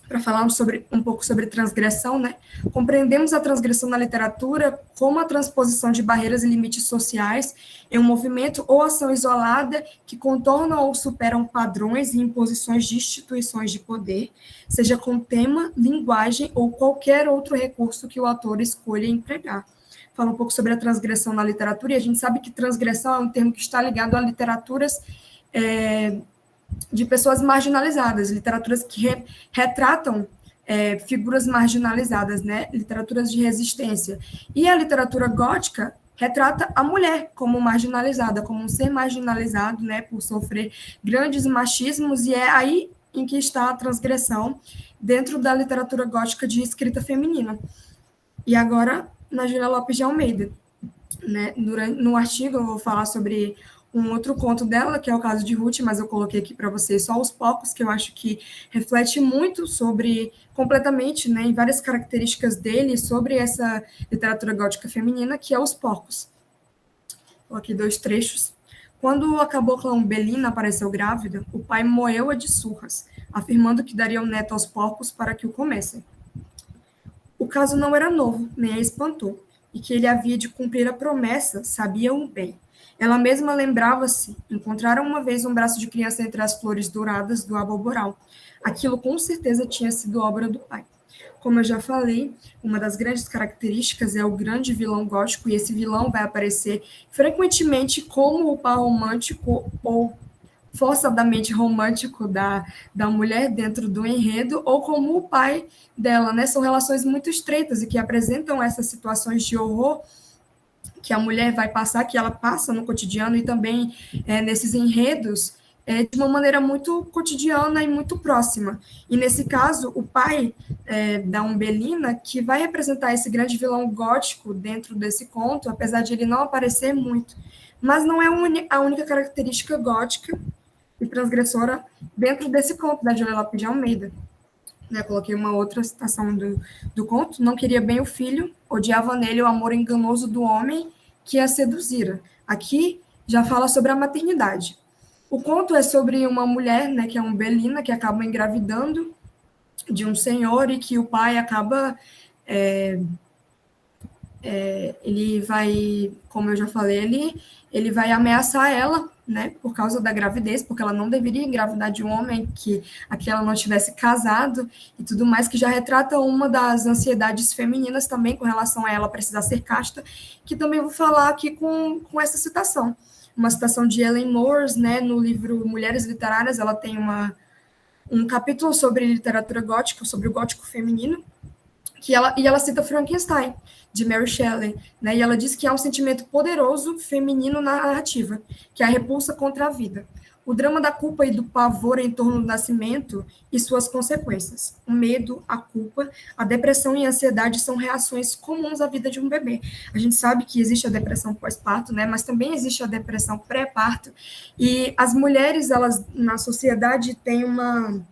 para falar um pouco sobre transgressão, né? Compreendemos a transgressão na literatura como a transposição de barreiras e limites sociais em um movimento ou ação isolada que contornam ou superam padrões e imposições de instituições de poder, seja com tema, linguagem ou qualquer outro recurso que o autor escolha empregar. Fala um pouco sobre a transgressão na literatura, e a gente sabe que transgressão é um termo que está ligado a literaturas de pessoas marginalizadas, literaturas que retratam figuras marginalizadas, né? Literaturas de resistência. E a literatura gótica retrata a mulher como marginalizada, como um ser marginalizado, né, por sofrer grandes machismos, e é aí em que está a transgressão dentro da literatura gótica de escrita feminina. E agora, na Júlia Lopes de Almeida, né, no artigo eu vou falar sobre um outro conto dela, que é o caso de Ruth, mas eu coloquei aqui para vocês só os poucos, que eu acho que reflete muito sobre, completamente, né, em várias características dele, sobre essa literatura gótica feminina, que é Os Porcos. Coloquei 2 trechos. Quando a cabocla Umbelina apareceu grávida, o pai moeu-a de surras, afirmando que daria o neto aos porcos para que o comessem. O caso não era novo, nem a espantou, e que ele havia de cumprir a promessa, sabia-o bem. Ela mesma lembrava-se, encontraram uma vez um braço de criança entre as flores douradas do aboboral. Aquilo com certeza tinha sido obra do pai. Como eu já falei, uma das grandes características é o grande vilão gótico, e esse vilão vai aparecer frequentemente como o par romântico ou forçadamente romântico da mulher dentro do enredo, ou como o pai dela, né? São relações muito estreitas e que apresentam essas situações de horror que a mulher vai passar, que ela passa no cotidiano e também nesses enredos, de uma maneira muito cotidiana e muito próxima. E nesse caso, o pai da Umbelina, que vai representar esse grande vilão gótico dentro desse conto, apesar de ele não aparecer muito, mas não é a única característica gótica e transgressora dentro desse conto da Júlia Lopes de Almeida. Coloquei uma outra citação do conto: não queria bem o filho, odiava nele o amor enganoso do homem que a seduzira. Aqui já fala sobre a maternidade. O conto é sobre uma mulher, né, que é Umbelina, que acaba engravidando de um senhor e que o pai acaba... ele vai, como eu já falei, ele vai ameaçar ela, né, por causa da gravidez, porque ela não deveria engravidar de um homem que ela não tivesse casado e tudo mais, que já retrata uma das ansiedades femininas também com relação a ela precisar ser casta, que também vou falar aqui com essa citação. Uma citação de Ellen Moores, né, no livro Mulheres Literárias. Ela tem um capítulo sobre literatura gótica, sobre o gótico feminino, e ela cita Frankenstein, de Mary Shelley, né? E ela diz que há um sentimento poderoso feminino na narrativa, que é a repulsa contra a vida. O drama da culpa e do pavor em torno do nascimento e suas consequências. O medo, a culpa, a depressão e a ansiedade são reações comuns à vida de um bebê. A gente sabe que existe a depressão pós-parto, né? Mas também existe a depressão pré-parto. E as mulheres, elas na sociedade têm uma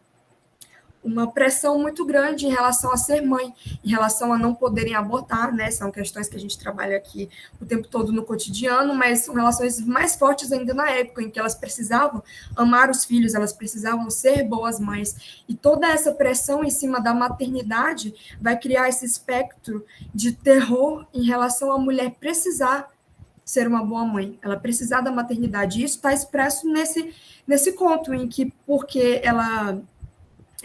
pressão muito grande em relação a ser mãe, em relação a não poderem abortar, né? São questões que a gente trabalha aqui o tempo todo no cotidiano, mas são relações mais fortes ainda na época em que elas precisavam amar os filhos, elas precisavam ser boas mães. E toda essa pressão em cima da maternidade vai criar esse espectro de terror em relação à mulher precisar ser uma boa mãe, ela precisar da maternidade. E isso está expresso nesse conto, em que, porque ela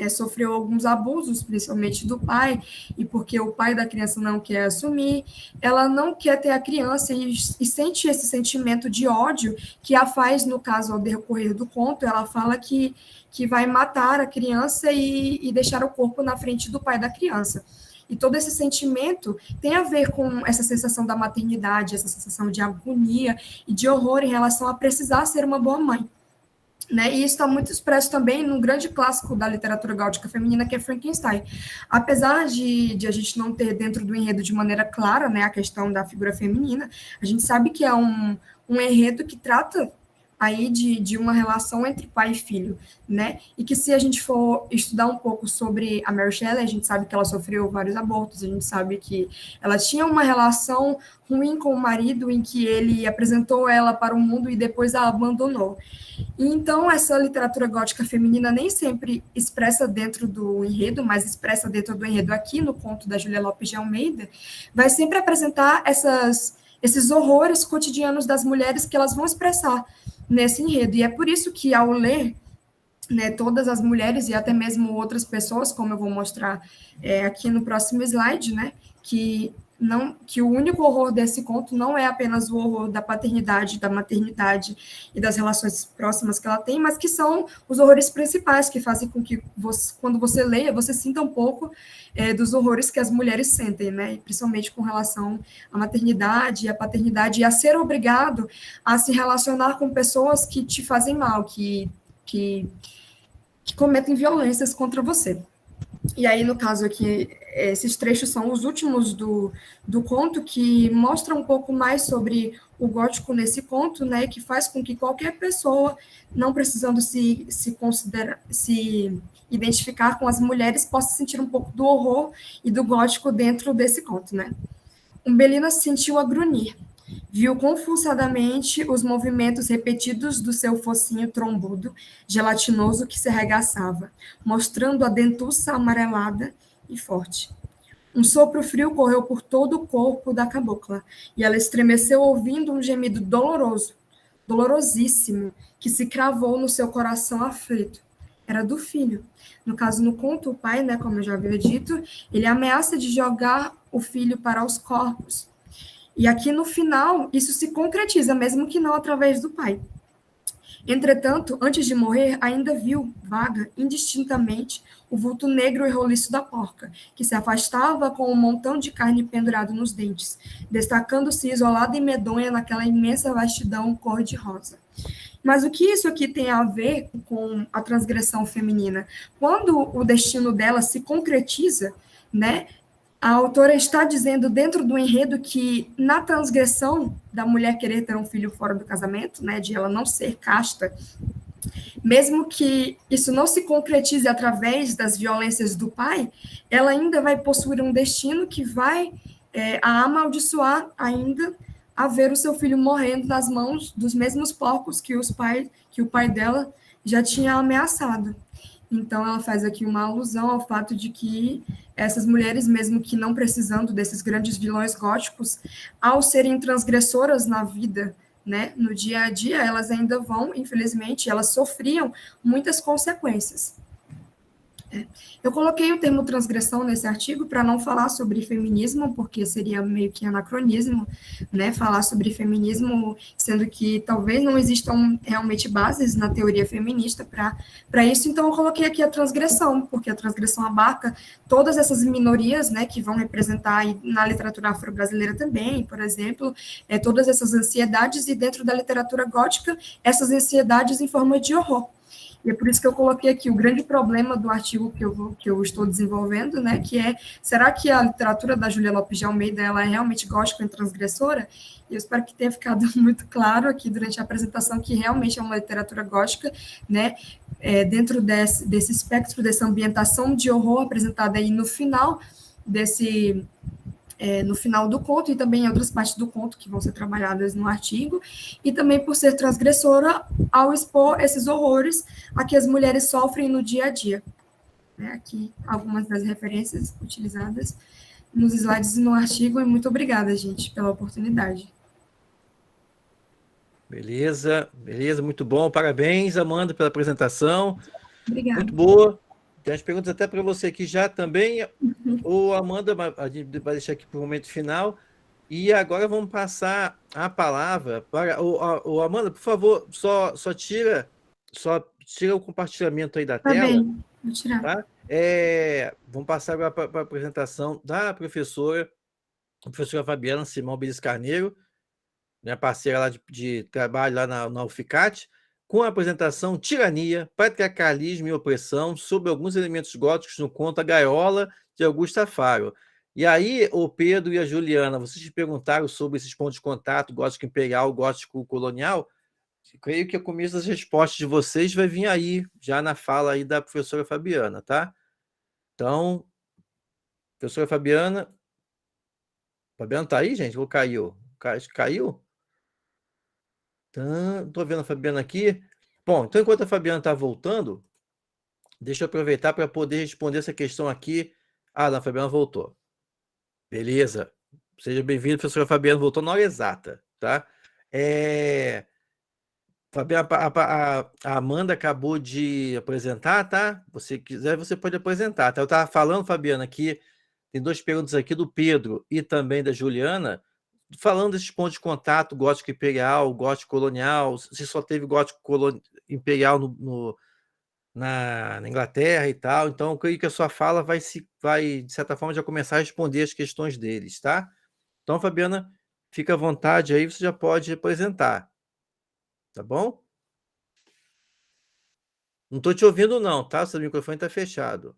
sofreu alguns abusos, principalmente do pai, e porque o pai da criança não quer assumir, ela não quer ter a criança e sente esse sentimento de ódio que a faz, no caso, ao decorrer do conto, ela fala que vai matar a criança e deixar o corpo na frente do pai da criança. E todo esse sentimento tem a ver com essa sensação da maternidade, essa sensação de agonia e de horror em relação a precisar ser uma boa mãe. Né? E isso está muito expresso também num grande clássico da literatura gótica feminina, que é Frankenstein. Apesar de a gente não ter dentro do enredo de maneira clara, né, a questão da figura feminina, a gente sabe que é um enredo que trata aí de uma relação entre pai e filho, né? E que se a gente for estudar um pouco sobre a Mary Shelley, a gente sabe que ela sofreu vários abortos, a gente sabe que ela tinha uma relação ruim com o marido, em que ele apresentou ela para o mundo e depois a abandonou. E então, essa literatura gótica feminina nem sempre expressa dentro do enredo, mas expressa dentro do enredo aqui no conto da Júlia Lopes de Almeida, vai sempre apresentar esses horrores cotidianos das mulheres que elas vão expressar nesse enredo. E é por isso que, ao ler, né, todas as mulheres e até mesmo outras pessoas, como eu vou mostrar aqui no próximo slide, né, que o único horror desse conto não é apenas o horror da paternidade, da maternidade e das relações próximas que ela tem, mas que são os horrores principais que fazem com que você, quando você leia, você sinta um pouco dos horrores que as mulheres sentem, né, principalmente com relação à maternidade, à paternidade e a ser obrigado a se relacionar com pessoas que te fazem mal, que cometem violências contra você. E aí, no caso aqui, esses trechos são os últimos do conto, que mostra um pouco mais sobre o gótico nesse conto, né, que faz com que qualquer pessoa, não precisando se identificar com as mulheres, possa sentir um pouco do horror e do gótico dentro desse conto, né. Umbelina se sentiu a grunhir. Viu confusadamente os movimentos repetidos do seu focinho trombudo, gelatinoso que se arregaçava, mostrando a dentuça amarelada e forte. Um sopro frio correu por todo o corpo da cabocla, e ela estremeceu ouvindo um gemido doloroso, dolorosíssimo, que se cravou no seu coração aflito. Era do filho. No caso, no conto, o pai, né, como eu já havia dito, ele ameaça de jogar o filho para os corpos. E aqui no final, isso se concretiza, mesmo que não através do pai. Entretanto, antes de morrer, ainda viu, vaga, indistintamente, o vulto negro e roliço da porca, que se afastava com um montão de carne pendurado nos dentes, destacando-se isolada e medonha naquela imensa vastidão cor-de-rosa. Mas o que isso aqui tem a ver com a transgressão feminina? Quando o destino dela se concretiza, né, a autora está dizendo dentro do enredo que na transgressão da mulher querer ter um filho fora do casamento, né, de ela não ser casta, mesmo que isso não se concretize através das violências do pai, ela ainda vai possuir um destino que vai a amaldiçoar ainda a ver o seu filho morrendo nas mãos dos mesmos porcos que o pai dela já tinha ameaçado. Então, ela faz aqui uma alusão ao fato de que essas mulheres, mesmo que não precisando desses grandes vilões góticos, ao serem transgressoras na vida, né, no dia a dia, elas ainda vão, infelizmente, elas sofriam muitas consequências. Eu coloquei o termo transgressão nesse artigo para não falar sobre feminismo, porque seria meio que anacronismo, né, falar sobre feminismo, sendo que talvez não existam realmente bases na teoria feminista para isso, então eu coloquei aqui a transgressão, porque a transgressão abarca todas essas minorias, né, que vão representar na literatura afro-brasileira também, por exemplo, todas essas ansiedades, e dentro da literatura gótica, essas ansiedades em forma de horror. E é por isso que eu coloquei aqui o grande problema do artigo que eu estou desenvolvendo, né, que é, será que a literatura da Júlia Lopes de Almeida ela é realmente gótica e transgressora? E eu espero que tenha ficado muito claro aqui durante a apresentação que realmente é uma literatura gótica, né, dentro desse espectro, dessa ambientação de horror apresentada aí no final no final do conto, e também em outras partes do conto que vão ser trabalhadas no artigo, e também por ser transgressora ao expor esses horrores a que as mulheres sofrem no dia a dia. Aqui algumas das referências utilizadas nos slides e no artigo, e muito obrigada, gente, pela oportunidade. Beleza, beleza, muito bom. Parabéns, Amanda, pela apresentação. Obrigada. Muito boa. Tem as perguntas até para você aqui já também. O Amanda a gente vai deixar aqui para o momento final. E agora vamos passar a palavra para o Amanda, por favor, só tira o compartilhamento aí da tela. Bem, vou tirar. Tá? Vamos passar agora para a apresentação da professora, a professora Fabiana Simão Belis Carneiro, minha parceira lá de trabalho lá na UFICAT, com a apresentação Tirania, Patriarcalismo e Opressão, sobre alguns elementos góticos no conto A Gaiola, de Augusta Faro. E aí, o Pedro e a Juliana, vocês te perguntaram sobre esses pontos de contato, gótico imperial, gótico colonial. creio que o começo das respostas de vocês vai vir aí, já na fala aí da professora Fabiana, tá? Então, professora Fabiana. Fabiana tá aí, gente? Ou caiu? Caiu? Tô vendo a Fabiana aqui. Bom, então enquanto a Fabiana está voltando, deixa eu aproveitar para poder responder essa questão aqui. Ah, não, a Fabiana voltou. Beleza. Seja bem-vindo, professora Fabiana, voltou na hora exata, tá? Fabiana, a Amanda acabou de apresentar, tá? Você quiser, você pode apresentar, tá? Eu estava falando, Fabiana, aqui, tem duas perguntas aqui do Pedro e também da Juliana, falando desses pontos de contato, gótico imperial, gótico colonial, se só teve gótico imperial na Inglaterra e tal. Então, eu creio que a sua fala vai, de certa forma, já começar a responder as questões deles, tá? Então, Fabiana, fica à vontade aí, você já pode apresentar, tá bom? Não estou te ouvindo, não, tá? Seu microfone está fechado.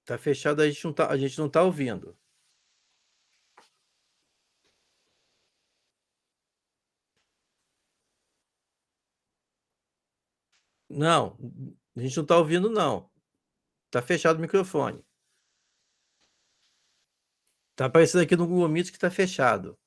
Está fechado, a gente não tá ouvindo. Não, a gente não está ouvindo, não. Está fechado o microfone. Está aparecendo aqui no Google Meet que está fechado.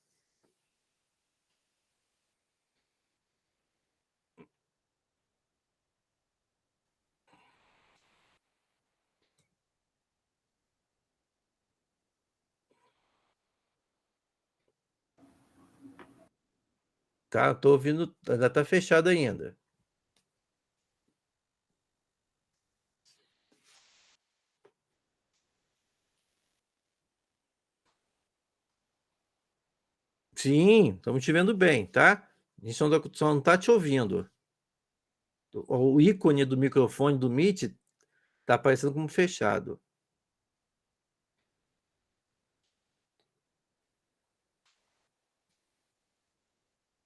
Tá? Estou ouvindo, ainda está fechado ainda. Sim, estamos te vendo bem, tá? A gente só não está te ouvindo. O ícone do microfone do Meet está aparecendo como fechado.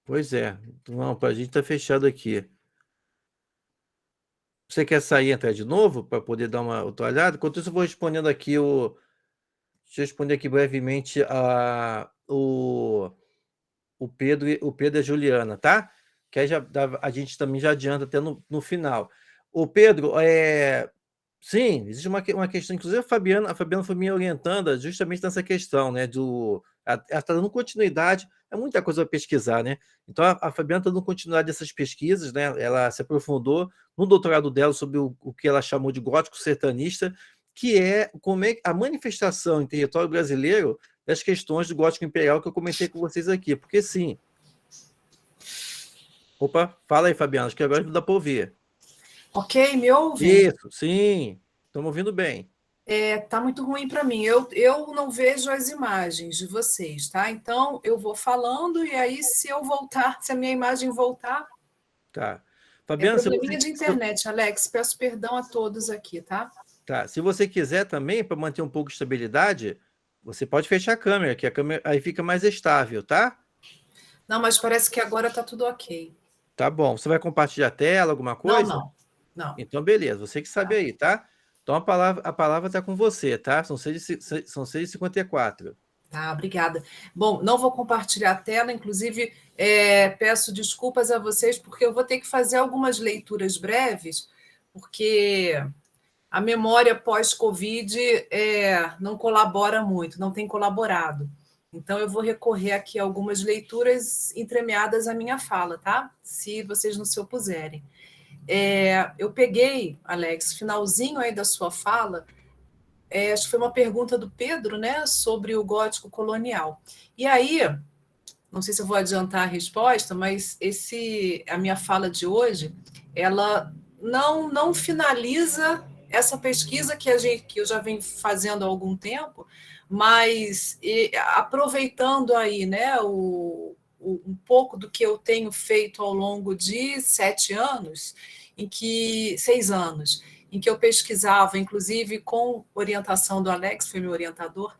Pois é. Não, para a gente está fechado aqui. Você quer sair e entrar de novo para poder dar uma outra olhada? Enquanto isso, eu vou respondendo aqui Deixa eu responder aqui brevemente o Pedro e a Juliana, tá? Que aí a gente também já adianta até no final. O Pedro, sim, existe uma questão, inclusive a Fabiana foi me orientando justamente nessa questão, né? Ela está dando continuidade, é muita coisa para pesquisar, né? Então a Fabiana está dando continuidade dessas pesquisas, né? Ela se aprofundou no doutorado dela sobre o que ela chamou de gótico sertanista, que é como é a manifestação em território brasileiro das questões do gótico imperial que eu comentei com vocês aqui. Porque sim. Opa, fala aí, Fabiana, acho que agora dá para ouvir. Ok, me ouvem? Isso, sim, estamos ouvindo bem. Tá muito ruim para mim. Eu não vejo as imagens de vocês, tá? Então eu vou falando e aí se eu voltar, se a minha imagem voltar, Tá. é Fabiana, probleminha de internet, Alex. Peço perdão a todos aqui, tá? tá. Se você quiser também, para manter um pouco de estabilidade, você pode fechar a câmera, que a câmera aí fica mais estável, tá? Não, mas parece que agora tá tudo ok. Tá bom. Você vai compartilhar a tela, alguma Não, coisa? não, não. Então, beleza, você que sabe aí, tá? Então a palavra está com você, tá? São 6h54. Tá, obrigada. Bom, não vou compartilhar a tela, inclusive peço desculpas a vocês, porque eu vou ter que fazer algumas leituras breves, porque a memória pós-Covid não colabora muito, não tem colaborado. Então, eu vou recorrer aqui a algumas leituras entremeadas à minha fala, tá? Se vocês não se opuserem. Eu peguei, Alex, finalzinho aí da sua fala, acho que foi uma pergunta do Pedro, né, sobre o gótico colonial. E aí, não sei se eu vou adiantar a resposta, mas a minha fala de hoje, ela não finaliza essa pesquisa que eu já venho fazendo há algum tempo, mas aproveitando aí, né, um pouco do que eu tenho feito ao longo de 6 anos, em que eu pesquisava, inclusive com orientação do Alex, foi meu orientador,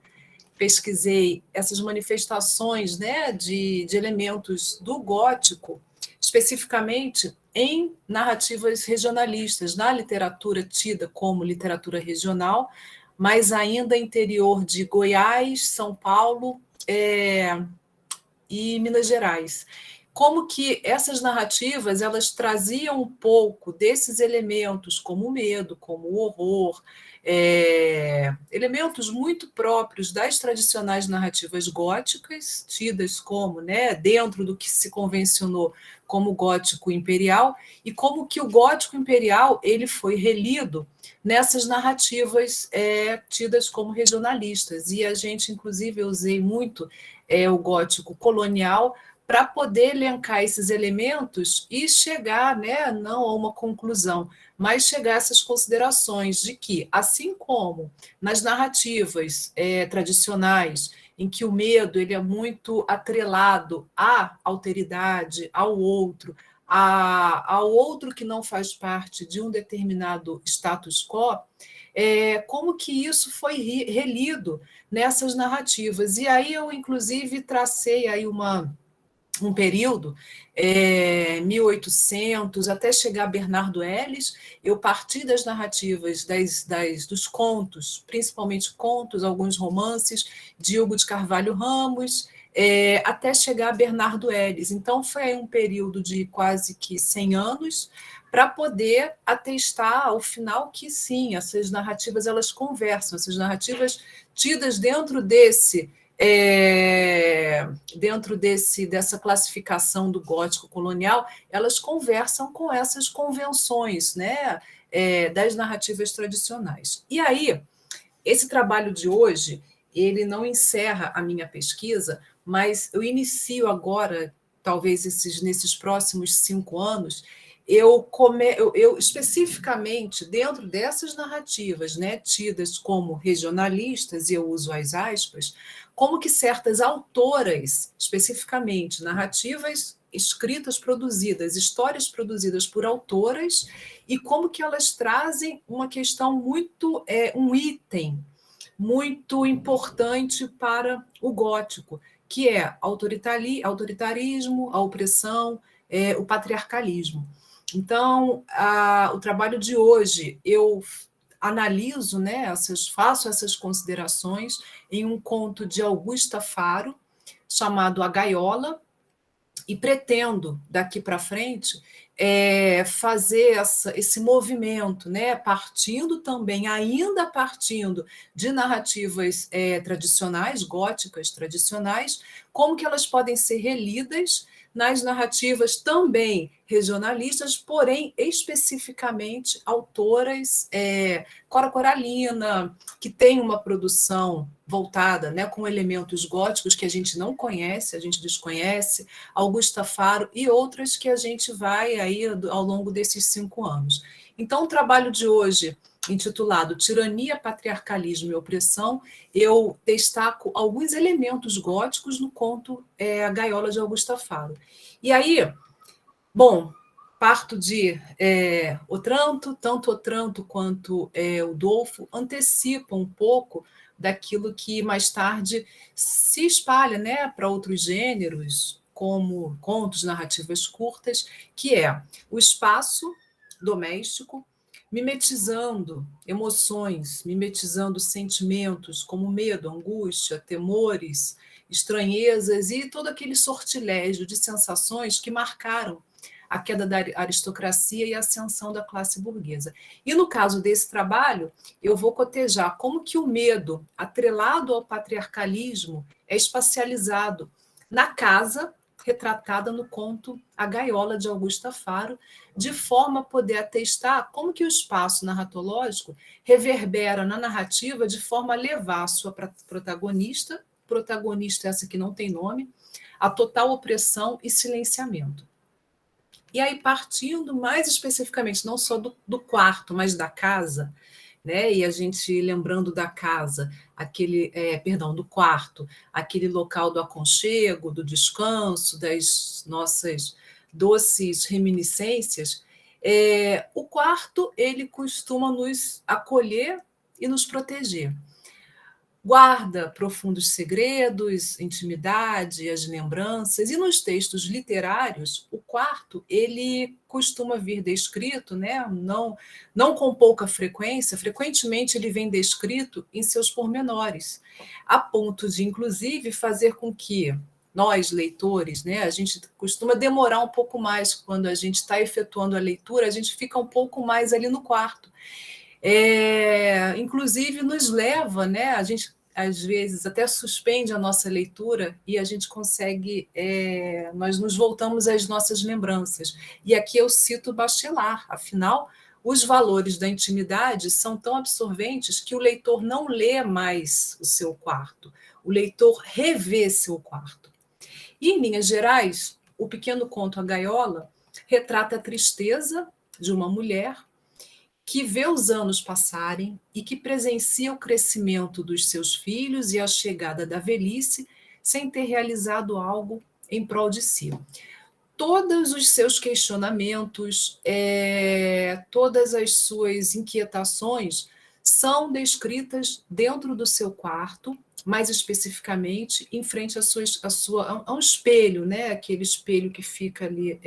pesquisei essas manifestações, né, de elementos do gótico, especificamente em narrativas regionalistas, na literatura tida como literatura regional, mas ainda interior de Goiás, São Paulo e Minas Gerais. Como que essas narrativas elas traziam um pouco desses elementos, como o medo, como o horror, elementos muito próprios das tradicionais narrativas góticas, tidas como, né, dentro do que se convencionou como gótico imperial, e como que o gótico imperial ele foi relido nessas narrativas tidas como regionalistas. E a gente, inclusive, eu usei muito o gótico colonial para poder elencar esses elementos e chegar, né, não a uma conclusão, mas chegar a essas considerações de que, assim como nas narrativas tradicionais, em que o medo ele é muito atrelado à alteridade, ao outro que não faz parte de um determinado status quo, como que isso foi relido nessas narrativas. E aí eu, inclusive, tracei aí um período, 1800, até chegar a Bernardo Ellis, eu parti das narrativas dos contos, principalmente contos, alguns romances, de Hugo de Carvalho Ramos, até chegar a Bernardo Ellis. Então, foi aí um período de quase que 100 anos, para poder atestar, ao final, que sim, essas narrativas elas conversam, essas narrativas tidas dentro dessa classificação do gótico colonial, elas conversam com essas convenções, né, das narrativas tradicionais. E aí, esse trabalho de hoje, ele não encerra a minha pesquisa, mas eu inicio agora, talvez nesses próximos 5 anos, eu especificamente, dentro dessas narrativas, né, tidas como regionalistas, e eu uso as aspas, como que certas autoras, especificamente, narrativas escritas, produzidas, histórias produzidas por autoras, e como que elas trazem uma questão muito, um item muito importante para o gótico, que é autoritarismo, a opressão, o patriarcalismo. Então, o trabalho de hoje, eu analiso, né, faço essas considerações em um conto de Augusta Faro, chamado A Gaiola, e pretendo, daqui para frente, fazer esse movimento, né, ainda partindo de narrativas tradicionais, góticas tradicionais, como que elas podem ser relidas nas narrativas também regionalistas, porém especificamente autoras, Cora Coralina, que tem uma produção voltada, né, com elementos góticos que a gente não conhece, a gente desconhece, Augusta Faro e outras que a gente vai aí ao longo desses 5 anos. Então, o trabalho de hoje, intitulado Tirania, Patriarcalismo e Opressão, eu destaco alguns elementos góticos no conto A Gaiola de Augusta Faro. E aí, bom, parto de Otranto, tanto Otranto quanto o Dolfo antecipam um pouco daquilo que mais tarde se espalha, né, para outros gêneros, como contos, narrativas curtas, que é o espaço doméstico mimetizando emoções, mimetizando sentimentos como medo, angústia, temores, estranhezas e todo aquele sortilégio de sensações que marcaram a queda da aristocracia e a ascensão da classe burguesa. E no caso desse trabalho, eu vou cotejar como que o medo, atrelado ao patriarcalismo, é espacializado na casa, retratada no conto A Gaiola, de Augusta Faro, de forma a poder atestar como que o espaço narratológico reverbera na narrativa de forma a levar a sua protagonista essa que não tem nome, a total opressão e silenciamento. E aí, partindo mais especificamente, não só do quarto, mas da casa, né? E a gente lembrando da casa, do quarto, aquele local do aconchego, do descanso, das nossas doces reminiscências, o quarto ele costuma nos acolher e nos proteger. guarda profundos segredos, intimidade, as lembranças. E nos textos literários, o quarto ele costuma vir descrito, né? Não com pouca frequência, frequentemente ele vem descrito em seus pormenores, a ponto de, inclusive, fazer com que nós, leitores, né, a gente costuma demorar um pouco mais quando a gente está efetuando a leitura, a gente fica um pouco mais ali no quarto. Inclusive nos leva, né? A gente às vezes até suspende a nossa leitura e a gente consegue, nós nos voltamos às nossas lembranças. E aqui eu cito Bachelard, afinal, os valores da intimidade são tão absorventes que o leitor não lê mais o seu quarto, o leitor revê seu quarto. E, em linhas gerais, o pequeno conto A Gaiola retrata a tristeza de uma mulher que vê os anos passarem e que presencia o crescimento dos seus filhos e a chegada da velhice sem ter realizado algo em prol de si. Todos os seus questionamentos, todas as suas inquietações são descritas dentro do seu quarto, mais especificamente em frente a um espelho, né? Aquele espelho que fica ali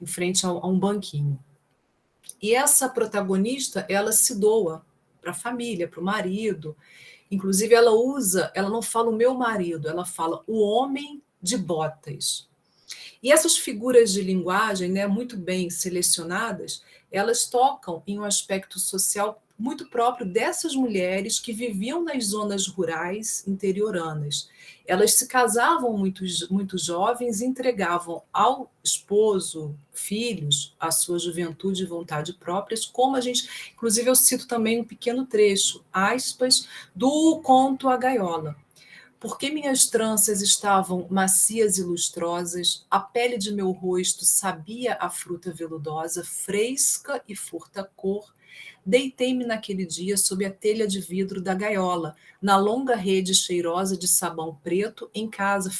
em frente a um banquinho. E essa protagonista, ela se doa para a família, para o marido. Inclusive, ela não fala o meu marido, ela fala o homem de botas. E essas figuras de linguagem, né, muito bem selecionadas, elas tocam em um aspecto social muito próprio dessas mulheres que viviam nas zonas rurais interioranas. Elas se casavam muito jovens e entregavam ao esposo, filhos, a sua juventude e vontade próprias, como a gente... Inclusive, eu cito também um pequeno trecho, aspas, do conto A Gaiola. Porque minhas tranças estavam macias e lustrosas, a pele de meu rosto sabia a fruta veludosa, fresca e furta cor, deitei-me naquele dia sob a telha de vidro da gaiola, na longa rede cheirosa de sabão preto em casa,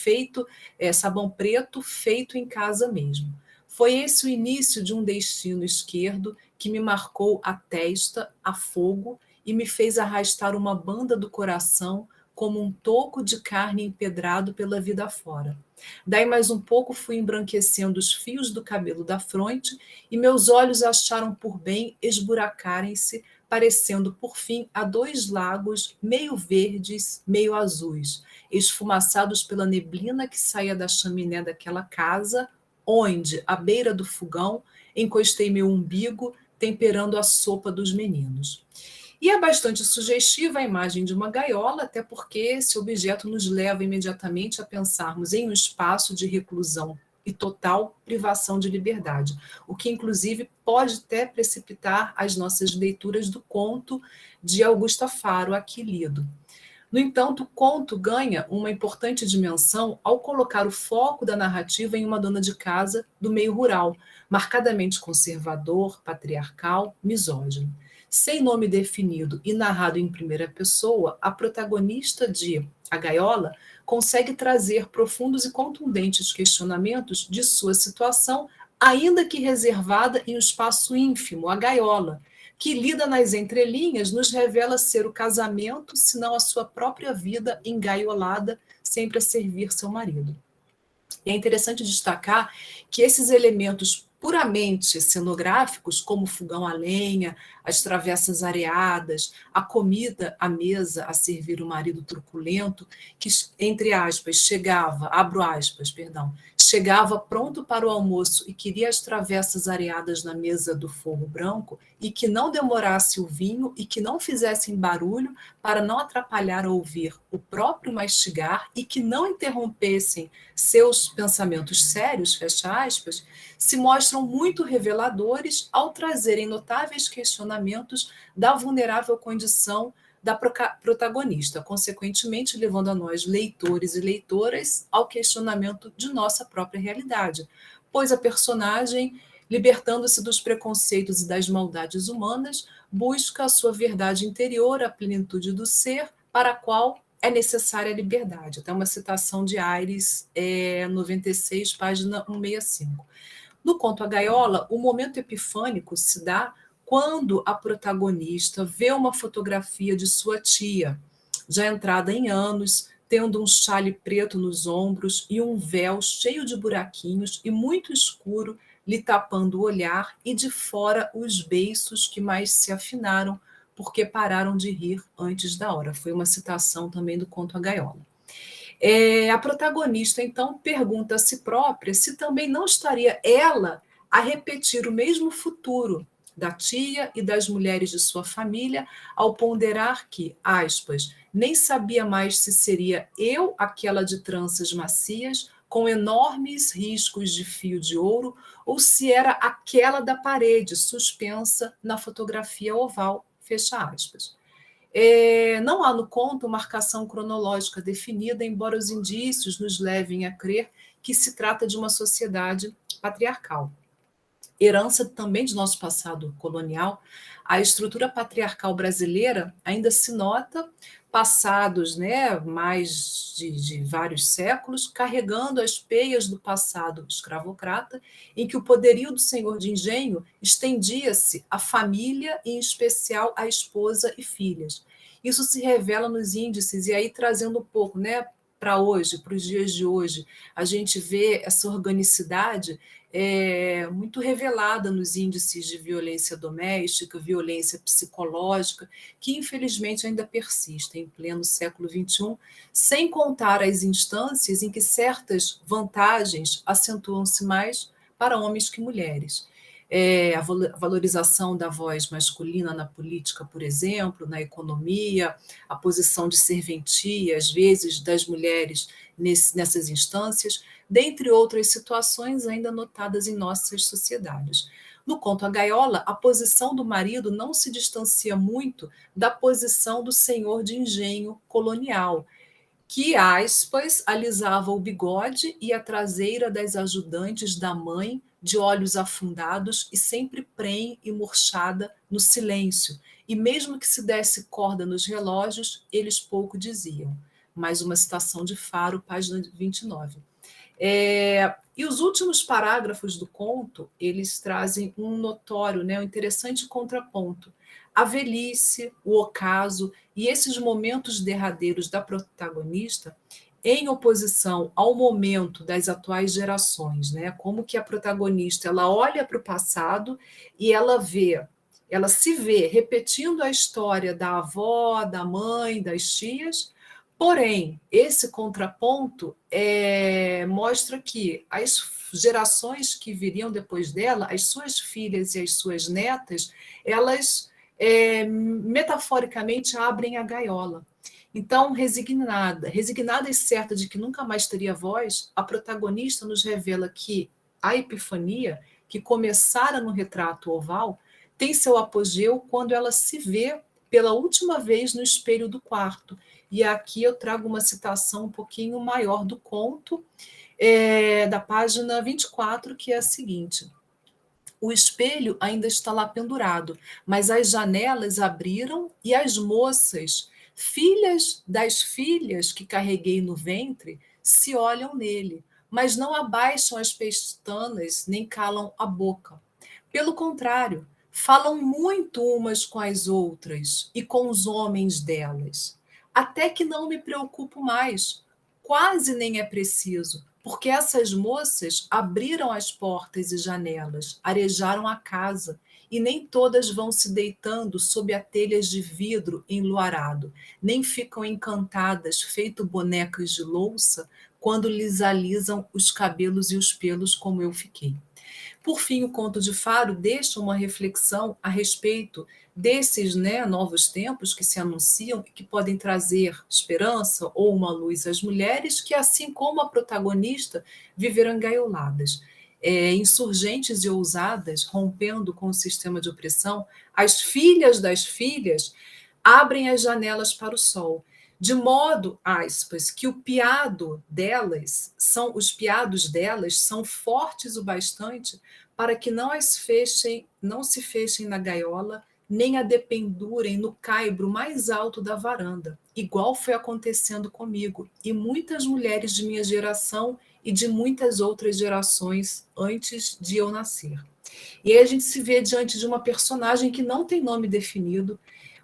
sabão preto feito em casa mesmo. Foi esse o início de um destino esquerdo que me marcou a testa a fogo e me fez arrastar uma banda do coração como um toco de carne empedrado pela vida fora. Daí mais um pouco fui embranquecendo os fios do cabelo da fronte e meus olhos acharam por bem esburacarem-se, parecendo, por fim, a 2 lagos meio verdes, meio azuis, esfumaçados pela neblina que saía da chaminé daquela casa, onde, à beira do fogão, encostei meu umbigo, temperando a sopa dos meninos. E é bastante sugestiva a imagem de uma gaiola, até porque esse objeto nos leva imediatamente a pensarmos em um espaço de reclusão e total privação de liberdade, o que, inclusive, pode até precipitar as nossas leituras do conto de Augusta Faro, aqui lido. No entanto, o conto ganha uma importante dimensão ao colocar o foco da narrativa em uma dona de casa do meio rural, marcadamente conservador, patriarcal, misógino. Sem nome definido e narrado em primeira pessoa, a protagonista de A Gaiola consegue trazer profundos e contundentes questionamentos de sua situação, ainda que reservada em um espaço ínfimo, a gaiola, que lida nas entrelinhas, nos revela ser o casamento, se não a sua própria vida engaiolada, sempre a servir seu marido. E é interessante destacar que esses elementos puramente cenográficos, como o fogão a lenha, as travessas areadas, a comida à mesa a servir o marido truculento, que, entre aspas, chegava pronto para o almoço e queria as travessas areadas na mesa do forro branco, e que não demorasse o vinho e que não fizessem barulho para não atrapalhar a ouvir o próprio mastigar e que não interrompessem seus pensamentos sérios, fecha aspas, se mostram muito reveladores ao trazerem notáveis questionamentos da vulnerável condição da protagonista, consequentemente levando a nós, leitores e leitoras, ao questionamento de nossa própria realidade, pois a personagem, libertando-se dos preconceitos e das maldades humanas, busca a sua verdade interior, a plenitude do ser, para a qual é necessária a liberdade. Até uma citação de Aires, 96, página 165. No conto A Gaiola, o momento epifânico se dá quando a protagonista vê uma fotografia de sua tia, já entrada em anos, tendo um xale preto nos ombros e um véu cheio de buraquinhos e muito escuro lhe tapando o olhar, e de fora os beiços que mais se afinaram porque pararam de rir antes da hora. Foi uma citação também do conto A Gaiola. A protagonista, então, pergunta a si própria se também não estaria ela a repetir o mesmo futuro da tia e das mulheres de sua família, ao ponderar que, aspas, nem sabia mais se seria eu aquela de tranças macias, com enormes riscos de fio de ouro, ou se era aquela da parede, suspensa na fotografia oval, fecha aspas. Não há no conto marcação cronológica definida, embora os indícios nos levem a crer que se trata de uma sociedade patriarcal. Herança também de nosso passado colonial, a estrutura patriarcal brasileira ainda se nota passados, né, mais de vários séculos, carregando as peias do passado escravocrata, em que o poderio do senhor de engenho estendia-se à família, e em especial à esposa e filhas. Isso se revela nos índices, e aí trazendo um pouco, né, para hoje, para os dias de hoje, a gente vê essa organicidade muito revelada nos índices de violência doméstica, violência psicológica, que infelizmente ainda persistem em pleno século XXI, sem contar as instâncias em que certas vantagens acentuam-se mais para homens que mulheres. A valorização da voz masculina na política, por exemplo, na economia, a posição de serventia, às vezes, das mulheres nessas instâncias, dentre outras situações ainda notadas em nossas sociedades. No conto A Gaiola, a posição do marido não se distancia muito da posição do senhor de engenho colonial, que, aspas, alisava o bigode e a traseira das ajudantes da mãe, de olhos afundados e sempre prenhe e murchada no silêncio, e mesmo que se desse corda nos relógios, eles pouco diziam. Mais uma citação de Faro, página 29. E os últimos parágrafos do conto, eles trazem um notório, né, um interessante contraponto. A velhice, o ocaso e esses momentos derradeiros da protagonista em oposição ao momento das atuais gerações, né? Como que a protagonista ela olha para o passado e ela se vê repetindo a história da avó, da mãe, das tias. Porém, esse contraponto mostra que as gerações que viriam depois dela, as suas filhas e as suas netas, elas metaforicamente abrem a gaiola. Então, resignada e certa de que nunca mais teria voz, a protagonista nos revela que a epifania, que começara no retrato oval, tem seu apogeu quando ela se vê pela última vez no espelho do quarto. E aqui eu trago uma citação um pouquinho maior do conto, da página 24, que é a seguinte: o espelho ainda está lá pendurado, mas as janelas abriram e as moças, filhas das filhas que carreguei no ventre, se olham nele, mas não abaixam as pestanas nem calam a boca. Pelo contrário, falam muito umas com as outras e com os homens delas, até que não me preocupo mais, quase nem é preciso, porque essas moças abriram as portas e janelas, arejaram a casa, e nem todas vão se deitando sob atelhas de vidro enluarado, nem ficam encantadas, feito bonecas de louça, quando lhes alisam os cabelos e os pelos como eu fiquei. Por fim, o conto de Faro deixa uma reflexão a respeito desses, né, novos tempos que se anunciam e que podem trazer esperança ou uma luz às mulheres que, assim como a protagonista, viveram engaioladas. Insurgentes e ousadas, rompendo com o sistema de opressão, as filhas das filhas abrem as janelas para o sol, de modo, aspas, que os piados delas são fortes o bastante para que não se fechem na gaiola, nem a dependurem no caibro mais alto da varanda, igual foi acontecendo comigo e muitas mulheres de minha geração e de muitas outras gerações antes de eu nascer. E aí a gente se vê diante de uma personagem que não tem nome definido,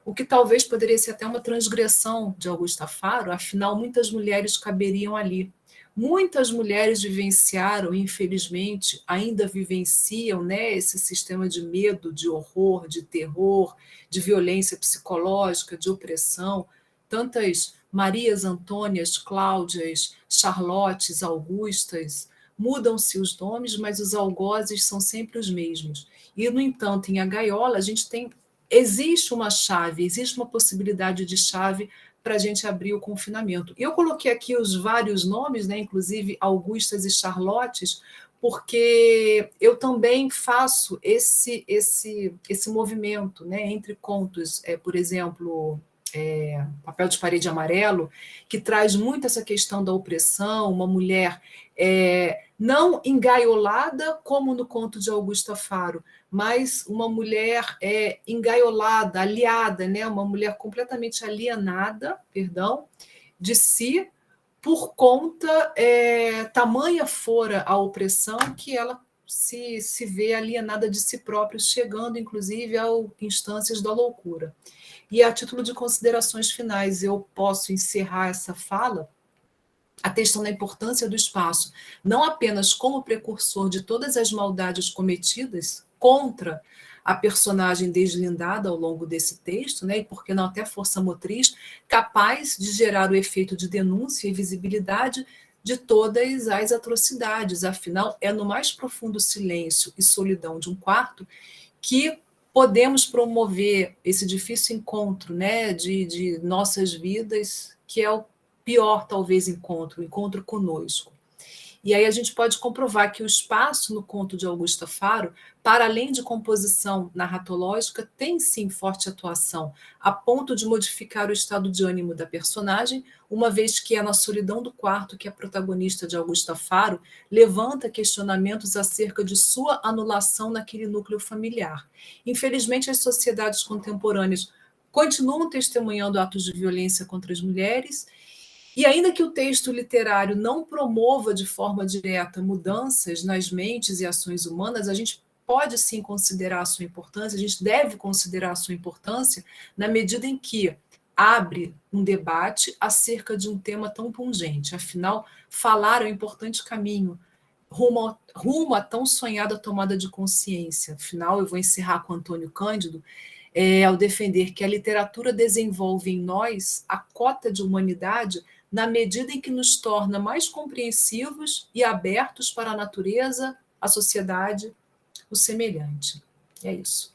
o que talvez poderia ser até uma transgressão de Augusta Faro, afinal, muitas mulheres caberiam ali. Muitas mulheres vivenciaram, infelizmente, ainda vivenciam, né, esse sistema de medo, de horror, de terror, de violência psicológica, de opressão. Tantas Marias, Antônias, Cláudias, Charlottes, Augustas, mudam-se os nomes, mas os algozes são sempre os mesmos. E, no entanto, em A Gaiola, a gente tem... Existe uma chave, existe uma possibilidade de chave para a gente abrir o confinamento. Eu coloquei aqui os vários nomes, né, inclusive Augustas e Charlottes, porque eu também faço esse movimento, né, entre contos, por exemplo, Papel de Parede Amarelo, que traz muito essa questão da opressão, uma mulher não engaiolada, como no conto de Augusta Faro, mas uma mulher engaiolada, aliada, né? Uma mulher completamente alienada, de si, por conta, tamanha fora a opressão, que ela se vê alienada de si própria, chegando, inclusive, a instâncias da loucura. E, a título de considerações finais, eu posso encerrar essa fala atestando a importância do espaço, não apenas como precursor de todas as maldades cometidas contra a personagem deslindada ao longo desse texto, né, e por que não até força motriz, capaz de gerar o efeito de denúncia e visibilidade de todas as atrocidades. Afinal, é no mais profundo silêncio e solidão de um quarto que podemos promover esse difícil encontro, né, de nossas vidas, que é o pior, talvez, encontro, o encontro conosco. E aí a gente pode comprovar que o espaço no conto de Augusta Faro, para além de composição narratológica, tem sim forte atuação, a ponto de modificar o estado de ânimo da personagem, uma vez que é na solidão do quarto que a protagonista de Augusta Faro levanta questionamentos acerca de sua anulação naquele núcleo familiar. Infelizmente, as sociedades contemporâneas continuam testemunhando atos de violência contra as mulheres. E ainda que o texto literário não promova de forma direta mudanças nas mentes e ações humanas, a gente pode sim considerar a sua importância, a gente deve considerar a sua importância na medida em que abre um debate acerca de um tema tão pungente. Afinal, falar é um importante caminho rumo à tão sonhada tomada de consciência. Afinal, eu vou encerrar com Antônio Cândido, ao defender que a literatura desenvolve em nós a cota de humanidade na medida em que nos torna mais compreensivos e abertos para a natureza, a sociedade, o semelhante. É isso.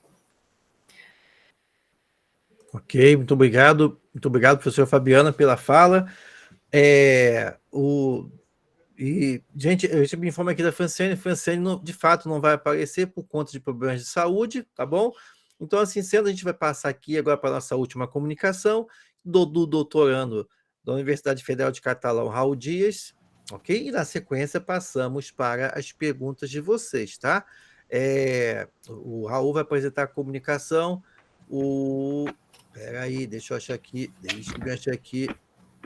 Ok, muito obrigado, professora Fabiana, pela fala. Gente, eu recebi informe aqui da Franciane, de fato não vai aparecer por conta de problemas de saúde, tá bom? Então, assim sendo, a gente vai passar aqui agora para a nossa última comunicação do doutorando da Universidade Federal de Catalão, Raul Dias, ok? E na sequência passamos para as perguntas de vocês, tá? O Raul vai apresentar a comunicação, Peraí, deixa eu achar aqui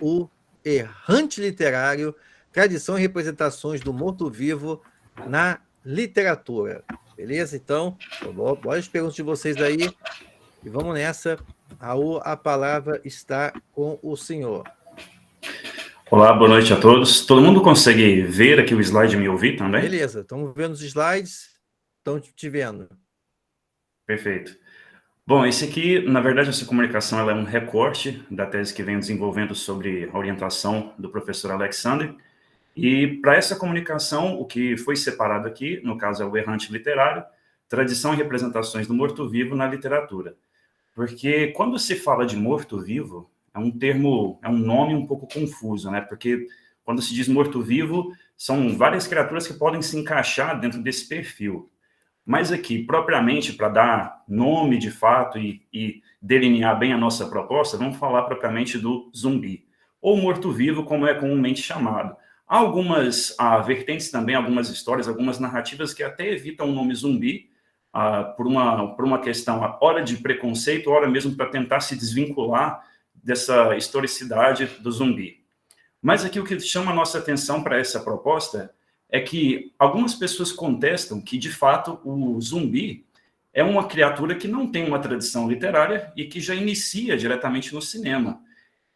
o Errante Literário, Tradição e Representações do Morto-Vivo na Literatura. Beleza? Então, bora as perguntas de vocês aí e vamos nessa. Raul, a palavra está com o senhor. Olá, boa noite a todos. Todo mundo consegue ver aqui o slide e me ouvir também? Beleza, estamos vendo os slides, estão te vendo. Perfeito. Bom, esse aqui, na verdade, essa comunicação ela é um recorte da tese que venho desenvolvendo sobre a orientação do professor Alexander. E para essa comunicação, o que foi separado aqui, no caso é o Errante Literário, Tradição e Representações do Morto-Vivo na Literatura. Porque quando se fala de morto-vivo, é um termo, é um nome um pouco confuso, né? Porque quando se diz morto-vivo, são várias criaturas que podem se encaixar dentro desse perfil. Mas aqui, propriamente, para dar nome de fato e delinear bem a nossa proposta, vamos falar propriamente do zumbi, ou morto-vivo, como é comumente chamado. Há algumas vertentes também, algumas histórias, algumas narrativas que até evitam o nome zumbi, por uma questão, ora de preconceito, ora mesmo para tentar se desvincular dessa historicidade do zumbi. Mas aqui o que chama a nossa atenção para essa proposta é que algumas pessoas contestam que, de fato, o zumbi é uma criatura que não tem uma tradição literária e que já inicia diretamente no cinema.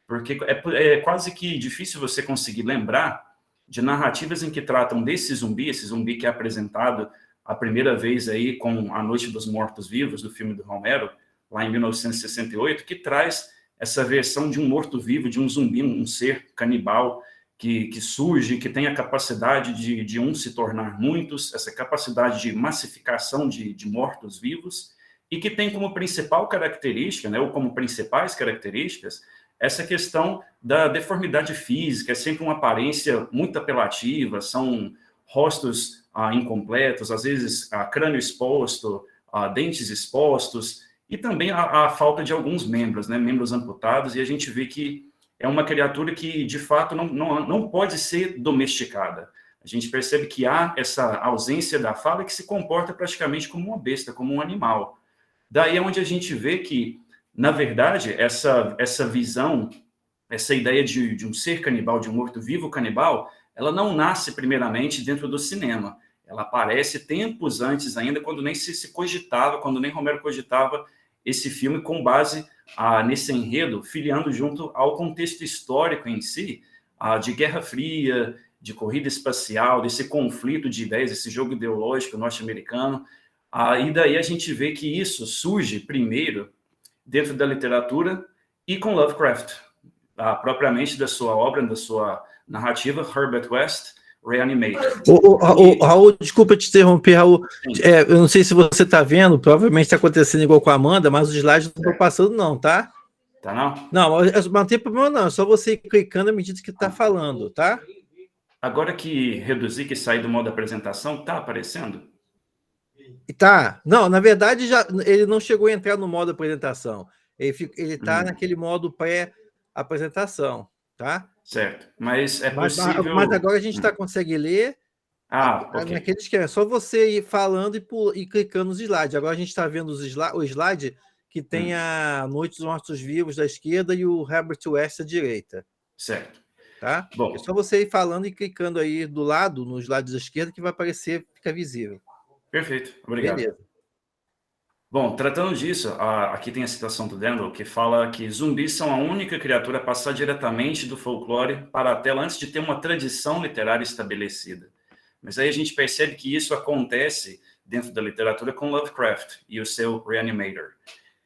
Porque é quase que difícil você conseguir lembrar de narrativas em que tratam desse zumbi, esse zumbi que é apresentado a primeira vez aí com A Noite dos Mortos-Vivos, do filme do Romero, lá em 1968, que traz essa versão de um morto-vivo, de um zumbi, um ser canibal que surge, que tem a capacidade de um se tornar muitos, essa capacidade de massificação de mortos-vivos, e que tem como principal característica, né, ou como principais características, essa questão da deformidade física, é sempre uma aparência muito apelativa, são rostos incompletos, às vezes crânio exposto, dentes expostos, e também a falta de alguns membros, né, membros amputados, e a gente vê que é uma criatura que, de fato, não pode ser domesticada. A gente percebe que há essa ausência da fala que se comporta praticamente como uma besta, como um animal. Daí é onde a gente vê que, na verdade, essa visão, essa ideia de um ser canibal, de um morto-vivo canibal, ela não nasce primeiramente dentro do cinema. Ela aparece tempos antes ainda, quando nem se cogitava, quando nem Romero cogitava esse filme com base nesse enredo, filiando junto ao contexto histórico em si, de Guerra Fria, de corrida espacial, desse conflito de ideias, esse jogo ideológico norte-americano. E daí a gente vê que isso surge primeiro dentro da literatura e com Lovecraft, propriamente da sua obra, da sua narrativa, Herbert West, Reanimator. Raul, desculpa te interromper, Raul. Eu não sei se você está vendo, provavelmente está acontecendo igual com a Amanda, mas os slides não estão passando não, tá? Tá não? Não, mas não tem problema não, é só você ir clicando à medida que está falando, tá? Agora que reduzir, que sair do modo apresentação, está aparecendo? Tá. Não, na verdade, ele não chegou a entrar no modo apresentação. Ele está naquele modo pré-apresentação, tá? Certo. Mas é possível... Mas agora a gente consegue ler ok. naquele esquema. É só você ir falando e clicando nos slides. Agora a gente está vendo o slide que tem a Noite dos Mortos-Vivos da esquerda e o Herbert West à direita. Certo. Tá? Bom. É só você ir falando e clicando aí do lado, nos lados da esquerda, que vai aparecer, fica visível. Perfeito, obrigado. Beleza. Bom, tratando disso, aqui tem a citação do Dendel, que fala que zumbis são a única criatura a passar diretamente do folclore para a tela antes de ter uma tradição literária estabelecida. Mas aí a gente percebe que isso acontece dentro da literatura com Lovecraft e o seu Reanimator,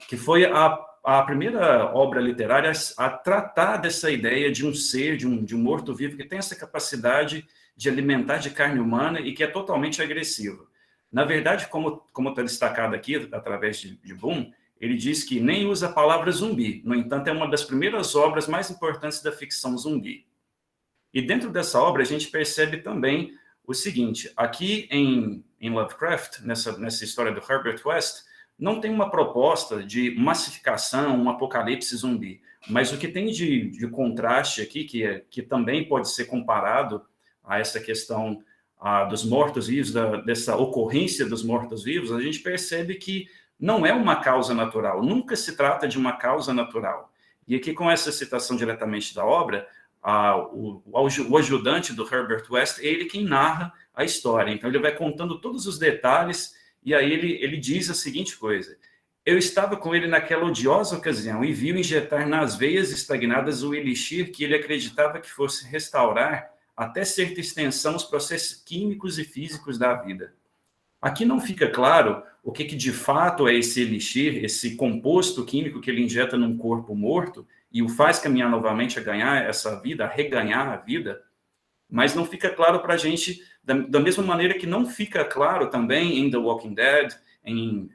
que foi a primeira obra literária a tratar dessa ideia de um ser, de um morto-vivo que tem essa capacidade de alimentar de carne humana e que é totalmente agressivo. Na verdade, como está destacado aqui, através de Boom, ele diz que nem usa a palavra zumbi. No entanto, é uma das primeiras obras mais importantes da ficção zumbi. E dentro dessa obra, a gente percebe também o seguinte, aqui em Lovecraft, nessa história do Herbert West, não tem uma proposta de massificação, um apocalipse zumbi, mas o que tem de contraste aqui, que também pode ser comparado a essa questão dos mortos-vivos, dessa ocorrência dos mortos-vivos, a gente percebe que não é uma causa natural, nunca se trata de uma causa natural. E aqui, com essa citação diretamente da obra, o ajudante do Herbert West, é ele quem narra a história. Então, ele vai contando todos os detalhes, e aí ele diz a seguinte coisa: eu estava com ele naquela odiosa ocasião e vi-o injetar nas veias estagnadas o elixir que ele acreditava que fosse restaurar até certa extensão os processos químicos e físicos da vida. Aqui não fica claro o que de fato é esse elixir, esse composto químico que ele injeta num corpo morto e o faz caminhar novamente a ganhar essa vida, a reganhar a vida, mas não fica claro para a gente, da mesma maneira que não fica claro também em The Walking Dead, em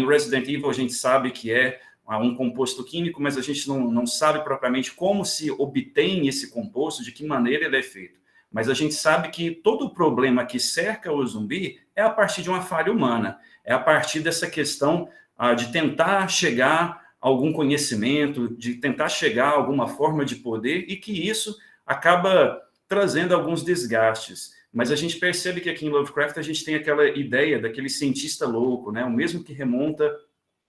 Resident Evil a gente sabe que é um composto químico, mas a gente não sabe propriamente como se obtém esse composto, de que maneira ele é feito. Mas a gente sabe que todo o problema que cerca o zumbi é a partir de uma falha humana, é a partir dessa questão de tentar chegar a algum conhecimento, de tentar chegar a alguma forma de poder, e que isso acaba trazendo alguns desgastes. Mas a gente percebe que aqui em Lovecraft a gente tem aquela ideia daquele cientista louco, né? O mesmo que remonta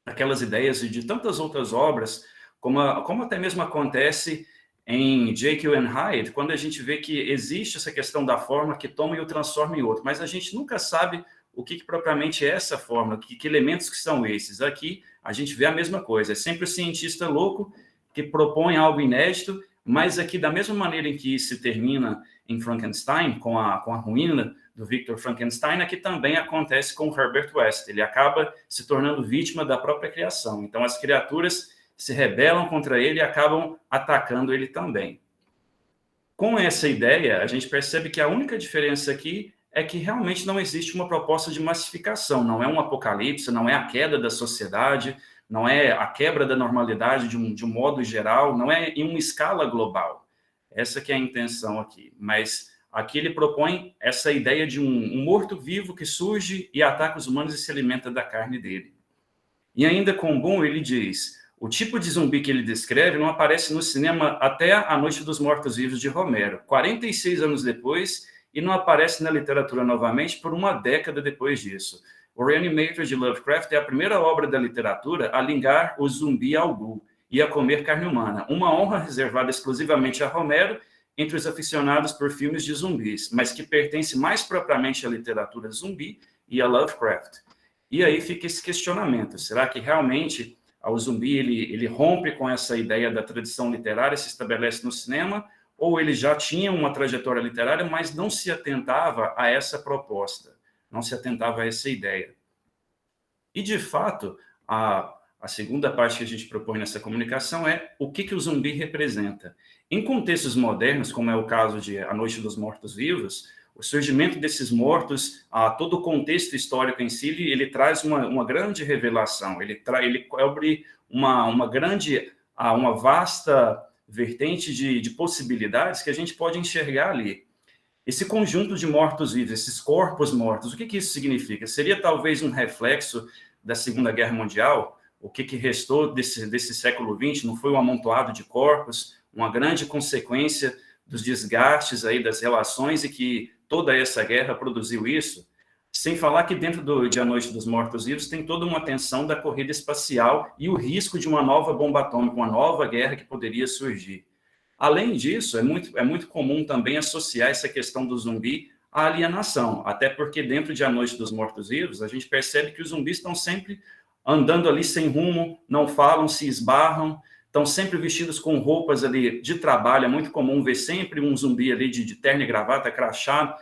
aquelas ideias de tantas outras obras, como até mesmo acontece em Jekyll and Hyde, quando a gente vê que existe essa questão da forma que toma e o transforma em outro, mas a gente nunca sabe o que propriamente é essa fórmula, que elementos que são esses. Aqui a gente vê a mesma coisa, é sempre o cientista louco que propõe algo inédito, mas aqui, da mesma maneira em que se termina em Frankenstein, com a ruína do Victor Frankenstein, aqui também acontece com Herbert West. Ele acaba se tornando vítima da própria criação. Então, as criaturas se rebelam contra ele e acabam atacando ele também. Com essa ideia, a gente percebe que a única diferença aqui é que realmente não existe uma proposta de massificação, não é um apocalipse, não é a queda da sociedade, não é a quebra da normalidade de um modo geral, não é em uma escala global. Essa que é a intenção aqui. Mas aqui ele propõe essa ideia de um morto-vivo que surge e ataca os humanos e se alimenta da carne dele. E ainda com Boone, ele diz, o tipo de zumbi que ele descreve não aparece no cinema até A Noite dos Mortos-Vivos de Romero, 46 anos depois, e não aparece na literatura novamente por uma década depois disso. O Reanimator de Lovecraft é a primeira obra da literatura a ligar o zumbi ao ghoul e a comer carne humana, uma honra reservada exclusivamente a Romero entre os aficionados por filmes de zumbis, mas que pertence mais propriamente à literatura zumbi e a Lovecraft. E aí fica esse questionamento, será que realmente o zumbi ele rompe com essa ideia da tradição literária, se estabelece no cinema, ou ele já tinha uma trajetória literária, mas não se atentava a essa proposta? Não se atentava a essa ideia. E, de fato, a segunda parte que a gente propõe nessa comunicação é o que o zumbi representa. Em contextos modernos, como é o caso de A Noite dos Mortos-Vivos, o surgimento desses mortos, todo o contexto histórico em si, ele traz uma grande revelação, ele cobre uma vasta vertente de possibilidades que a gente pode enxergar ali. Esse conjunto de mortos-vivos, esses corpos mortos, o que isso significa? Seria talvez um reflexo da Segunda Guerra Mundial? O que restou desse século XX? Não foi um amontoado de corpos, uma grande consequência dos desgastes aí das relações e que toda essa guerra produziu isso? Sem falar que dentro de A Noite dos Mortos-Vivos tem toda uma tensão da corrida espacial e o risco de uma nova bomba atômica, uma nova guerra que poderia surgir. Além disso, é muito comum também associar essa questão do zumbi à alienação, até porque dentro de A Noite dos Mortos-Vivos, a gente percebe que os zumbis estão sempre andando ali sem rumo, não falam, se esbarram, estão sempre vestidos com roupas ali de trabalho, é muito comum ver sempre um zumbi ali de terno e gravata, crachá,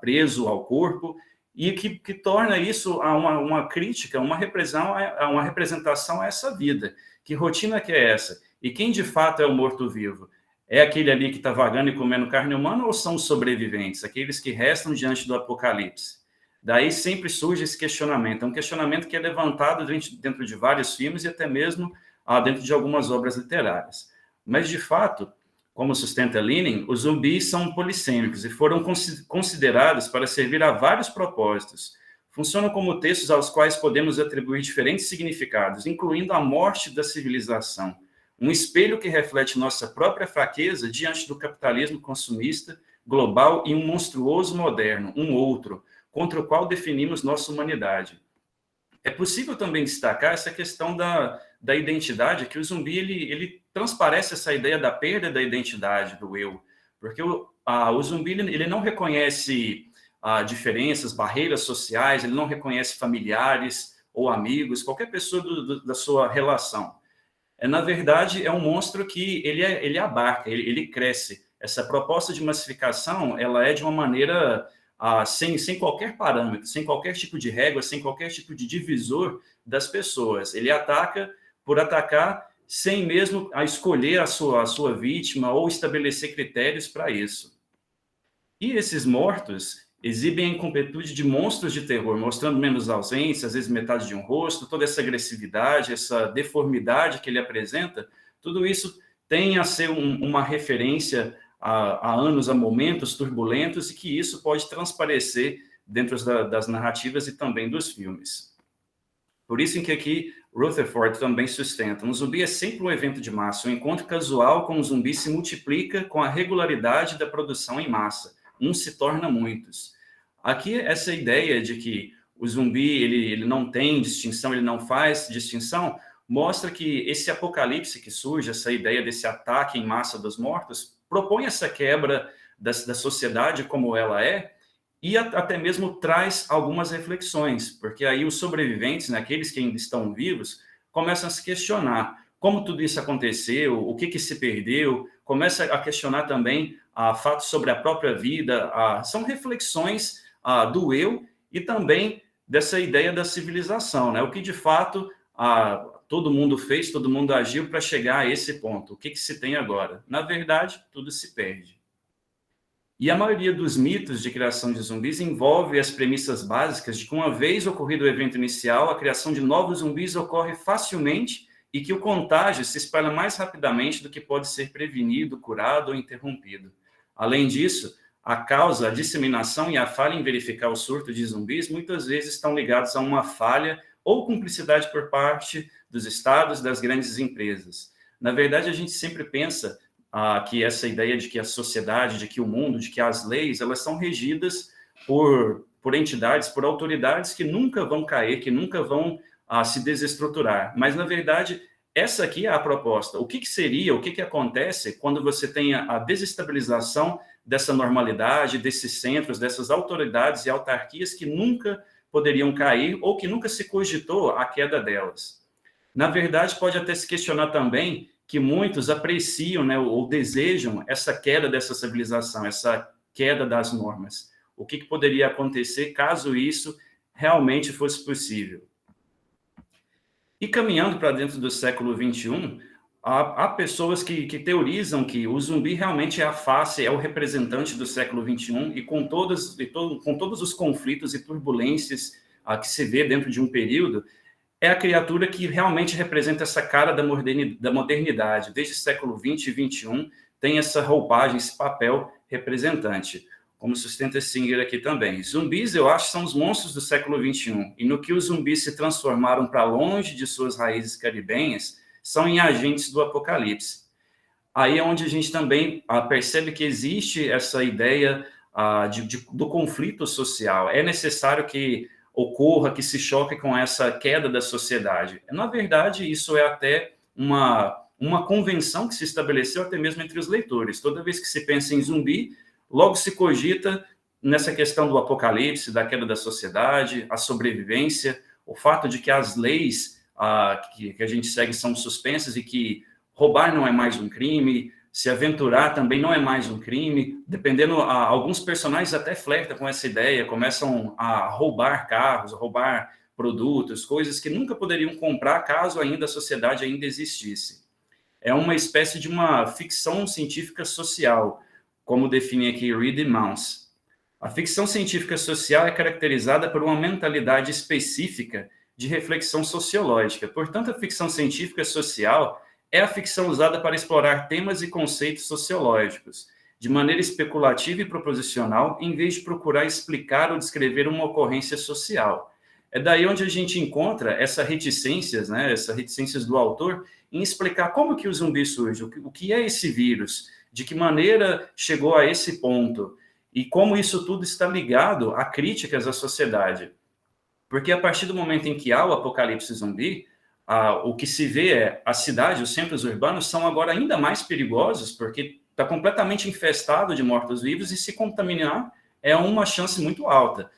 preso ao corpo, e que torna isso uma crítica, uma representação a essa vida. Que rotina que é essa? E quem de fato é o morto-vivo? É aquele ali que está vagando e comendo carne humana ou são os sobreviventes, aqueles que restam diante do apocalipse? Daí sempre surge esse questionamento. É um questionamento que é levantado dentro de vários filmes e até mesmo dentro de algumas obras literárias. Mas, de fato, como sustenta Lenin, os zumbis são polissêmicos e foram considerados para servir a vários propósitos. Funcionam como textos aos quais podemos atribuir diferentes significados, incluindo a morte da civilização. Um espelho que reflete nossa própria fraqueza diante do capitalismo consumista global e um monstruoso moderno, um outro, contra o qual definimos nossa humanidade. É possível também destacar essa questão da identidade, que o zumbi ele transparece essa ideia da perda da identidade do eu, porque o zumbi ele não reconhece diferenças, barreiras sociais, ele não reconhece familiares ou amigos, qualquer pessoa da sua relação. Na verdade, é um monstro que ele abarca, ele cresce. Essa proposta de massificação, ela é de uma maneira sem qualquer parâmetro, sem qualquer tipo de régua, sem qualquer tipo de divisor das pessoas. Ele ataca por atacar, sem mesmo escolher a sua vítima ou estabelecer critérios para isso. E esses mortos exibem a incompletude de monstros de terror, mostrando menos ausência, às vezes metade de um rosto, toda essa agressividade, essa deformidade que ele apresenta, tudo isso tem a ser uma referência a anos, a momentos turbulentos, e que isso pode transparecer dentro das narrativas e também dos filmes. Por isso em que aqui Rutherford também sustenta, um zumbi é sempre um evento de massa, um encontro casual com um zumbi se multiplica com a regularidade da produção em massa, uns se torna muitos. Aqui essa ideia de que o zumbi ele não tem distinção, ele não faz distinção, mostra que esse apocalipse que surge, essa ideia desse ataque em massa dos mortos, propõe essa quebra da sociedade como ela é e até mesmo traz algumas reflexões, porque aí os sobreviventes, né, aqueles que ainda estão vivos, começam a se questionar como tudo isso aconteceu, o que se perdeu, começa a questionar também fatos sobre a própria vida, são reflexões do eu e também dessa ideia da civilização, né? O que de fato todo mundo fez, todo mundo agiu para chegar a esse ponto. O que se tem agora? Na verdade, tudo se perde. E a maioria dos mitos de criação de zumbis envolve as premissas básicas de que uma vez ocorrido o evento inicial, a criação de novos zumbis ocorre facilmente e que o contágio se espalha mais rapidamente do que pode ser prevenido, curado ou interrompido. Além disso, a causa, a disseminação e a falha em verificar o surto de zumbis muitas vezes estão ligados a uma falha ou cumplicidade por parte dos estados, das grandes empresas. Na verdade, a gente sempre pensa que essa ideia de que a sociedade, de que o mundo, de que as leis, elas são regidas por entidades, por autoridades que nunca vão cair, que nunca vão se desestruturar. Mas, na verdade, essa aqui é a proposta. O que seria, o que acontece quando você tem a desestabilização dessa normalidade, desses centros, dessas autoridades e autarquias que nunca poderiam cair ou que nunca se cogitou a queda delas? Na verdade, pode até se questionar também que muitos apreciam, né, ou desejam essa queda dessa civilização, essa queda das normas. O que poderia acontecer caso isso realmente fosse possível? E caminhando para dentro do século XXI, há pessoas que teorizam que o zumbi realmente é a face, é o representante do século XXI, e com todos os conflitos e turbulências que se vê dentro de um período, é a criatura que realmente representa essa cara da modernidade. Desde o século XX e XXI, tem essa roupagem, esse papel representante, como sustenta Singer aqui também. Zumbis, eu acho, são os monstros do século XXI, e no que os zumbis se transformaram para longe de suas raízes caribenhas, são em agentes do apocalipse. Aí é onde a gente também percebe que existe essa ideia do conflito social. É necessário que ocorra, que se choque com essa queda da sociedade. Na verdade, isso é até uma convenção que se estabeleceu até mesmo entre os leitores. Toda vez que se pensa em zumbi, logo se cogita nessa questão do apocalipse, da queda da sociedade, a sobrevivência, o fato de que as leis que a gente segue são suspensas e que roubar não é mais um crime, se aventurar também não é mais um crime. Dependendo, alguns personagens até flertam com essa ideia, começam a roubar carros, a roubar produtos, coisas que nunca poderiam comprar caso ainda a sociedade ainda existisse. É uma espécie de uma ficção científica social, como define aqui Reed Mounce. A ficção científica social é caracterizada por uma mentalidade específica de reflexão sociológica. Portanto, a ficção científica social é a ficção usada para explorar temas e conceitos sociológicos, de maneira especulativa e proposicional, em vez de procurar explicar ou descrever uma ocorrência social. É daí onde a gente encontra essas reticências do autor em explicar como que o zumbi surge, o que é esse vírus, de que maneira chegou a esse ponto, e como isso tudo está ligado a críticas à sociedade. Porque a partir do momento em que há o apocalipse zumbi, o que se vê é a cidade, os centros urbanos são agora ainda mais perigosos, porque está completamente infestado de mortos-vivos e se contaminar é uma chance muito alta.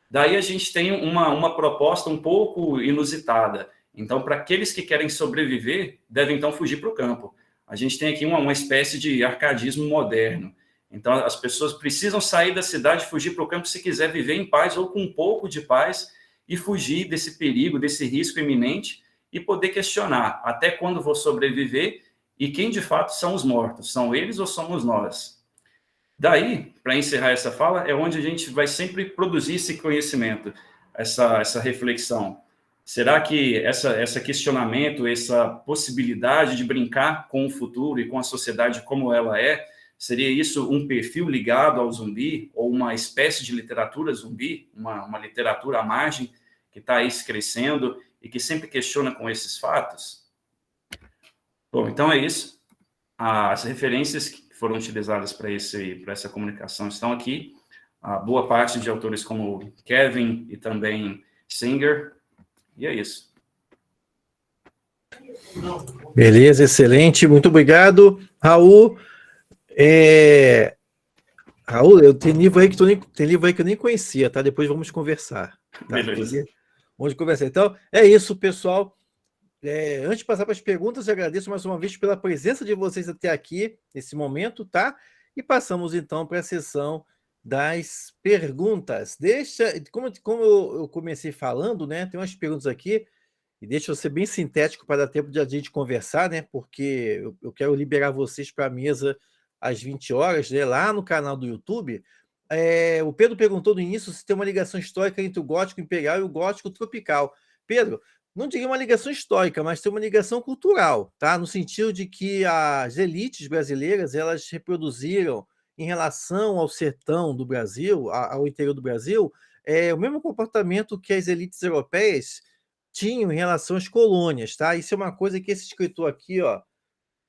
Daí a gente tem uma proposta um pouco inusitada. Então, para aqueles que querem sobreviver, devem então fugir para o campo. A gente tem aqui uma espécie de arcadismo moderno. Então, as pessoas precisam sair da cidade, fugir para o campo se quiser viver em paz ou com um pouco de paz e fugir desse perigo, desse risco iminente, e poder questionar até quando vou sobreviver e quem de fato são os mortos, são eles ou somos nós? Daí, para encerrar essa fala, é onde a gente vai sempre produzir esse conhecimento, essa reflexão. Será que esse questionamento, essa possibilidade de brincar com o futuro e com a sociedade como ela é, seria isso um perfil ligado ao zumbi, ou uma espécie de literatura zumbi, uma literatura à margem que está aí crescendo e que sempre questiona com esses fatos? Bom, então é isso. As referências que foram utilizadas para essa comunicação estão aqui. A boa parte de autores como Kevin e também Singer. E é isso. Beleza, excelente. Muito obrigado, Raul. Raul, tem livro aí que eu nem conhecia, tá? Depois vamos conversar. Tá? Beleza. Vamos conversar. Então, é isso, pessoal. Antes de passar para as perguntas, eu agradeço mais uma vez pela presença de vocês até aqui, nesse momento, tá? E passamos, então, para a sessão das perguntas. Como eu comecei falando, né? Tem umas perguntas aqui, e deixa eu ser bem sintético para dar tempo de a gente conversar, né? Porque eu quero liberar vocês para a mesa às 20 horas, né? Lá no canal do YouTube. O Pedro perguntou no início se tem uma ligação histórica entre o gótico imperial e o gótico tropical. Pedro, não diria uma ligação histórica, mas tem uma ligação cultural, tá? No sentido de que as elites brasileiras elas reproduziram em relação ao sertão do Brasil, ao interior do Brasil, o mesmo comportamento que as elites europeias tinham em relação às colônias, tá? Isso é uma coisa que esse escritor aqui, ó,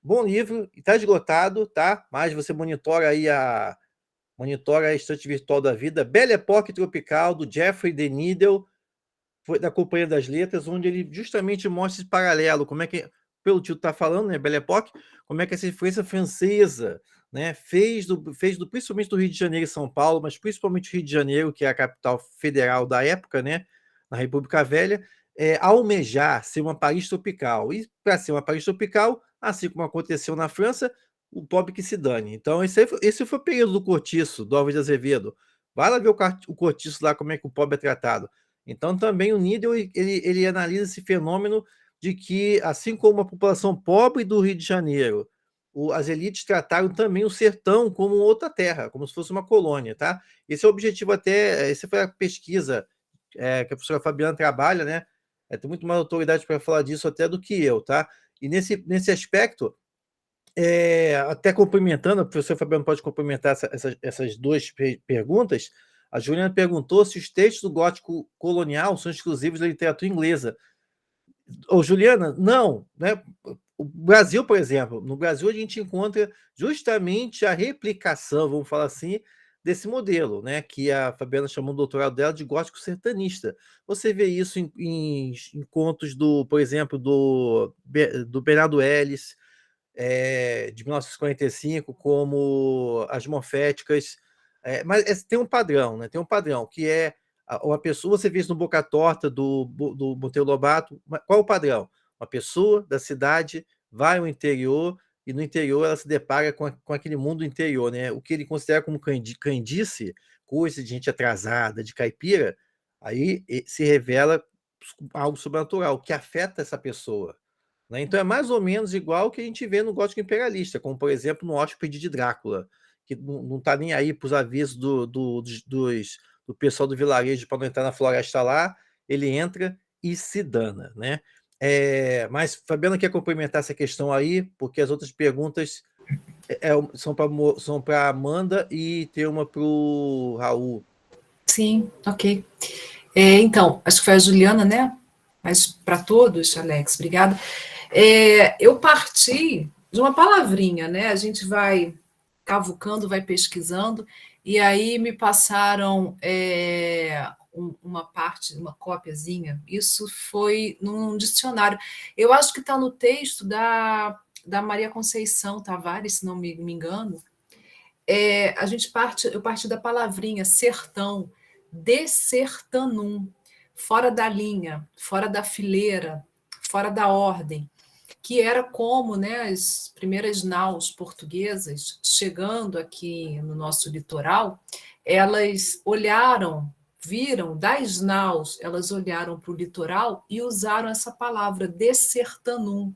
bom livro, está esgotado, tá? Mas você monitora a estante virtual da vida, Belle Époque Tropical, do Geoffrey de Needle, foi da Companhia das Letras, onde ele justamente mostra esse paralelo, como é que, pelo título está falando, né, Belle Époque, como é que essa influência francesa, né, fez principalmente do Rio de Janeiro e São Paulo, mas principalmente o Rio de Janeiro, que é a capital federal da época, né, na República Velha, almejar ser uma Paris tropical. E para ser uma Paris tropical, assim como aconteceu na França, o pobre que se dane. Então, esse foi o período do Cortiço, do Álvares de Azevedo. Vai lá ver o Cortiço lá, como é que o pobre é tratado. Então, também o Needle ele analisa esse fenômeno de que, assim como a população pobre do Rio de Janeiro, as elites trataram também o sertão como outra terra, como se fosse uma colônia, tá? Esse é o objetivo até, essa foi a pesquisa que a professora Fabiana trabalha, né? Tem muito mais autoridade para falar disso até do que eu, tá? E nesse aspecto, até complementando, a professora Fabiana pode complementar essas duas perguntas. A Juliana perguntou se os textos do gótico colonial são exclusivos da literatura inglesa. Juliana, não, né? O Brasil, por exemplo, no Brasil a gente encontra justamente a replicação, vamos falar assim, desse modelo, né? Que a Fabiana chamou no doutorado dela de gótico sertanista. Você vê isso em contos por exemplo, do Bernardo Ellis, de 1945, como as Morféticas, mas tem um padrão, né? Tem um padrão, que é uma pessoa, você vê isso no Boca Torta, do Monteiro Lobato, qual é o padrão? Uma pessoa da cidade vai ao interior, e no interior ela se depara com aquele mundo interior, né? O que ele considera como crendice, coisa de gente atrasada, de caipira, aí se revela algo sobrenatural, que afeta essa pessoa. Né? Então é mais ou menos igual o que a gente vê no gótico imperialista, como, por exemplo, no Hóspede de Drácula, que não está nem aí para os avisos do pessoal do vilarejo para não entrar na floresta lá, ele entra e se dana. Né? Mas Fabiana quer complementar essa questão aí, porque as outras perguntas são para Amanda e tem uma para o Raul. Sim, ok. Então, acho que foi a Juliana, né? Mas para todos, Alex, obrigada. Eu parti de uma palavrinha, né? A gente vai cavucando, vai pesquisando, e aí me passaram uma parte, uma cópiazinha. Isso foi num dicionário. Eu acho que está no texto da Maria Conceição Tavares, se não me engano. Eu parti da palavrinha sertão, desertanum, fora da linha, fora da fileira, fora da ordem, que era como, né, as primeiras naus portuguesas chegando aqui no nosso litoral, elas viram das naus, elas olharam para o litoral e usaram essa palavra desertanum,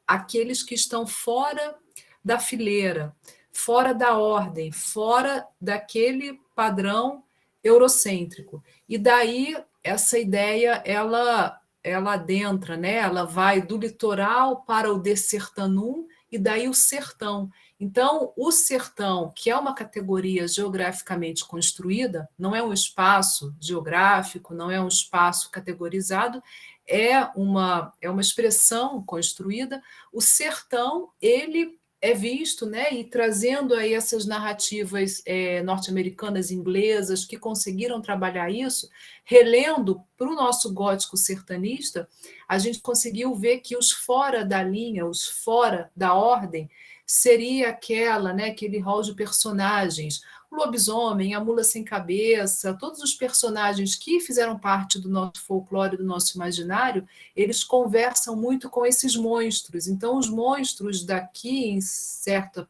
aqueles que estão fora da fileira, fora da ordem, fora daquele padrão eurocêntrico. E daí essa ideia ela adentra, né? Ela vai do litoral para o desertanum e daí o sertão. Então, o sertão, que é uma categoria geograficamente construída, não é um espaço geográfico, não é um espaço categorizado, é uma expressão construída. O sertão, ele é visto, né, e trazendo aí essas narrativas norte-americanas, inglesas, que conseguiram trabalhar isso, relendo para o nosso gótico sertanista, a gente conseguiu ver que os fora da linha, os fora da ordem, seria aquela, né, aquele rol de personagens, o lobisomem, a mula sem cabeça, todos os personagens que fizeram parte do nosso folclore, do nosso imaginário, eles conversam muito com esses monstros. Então, os monstros daqui, em certo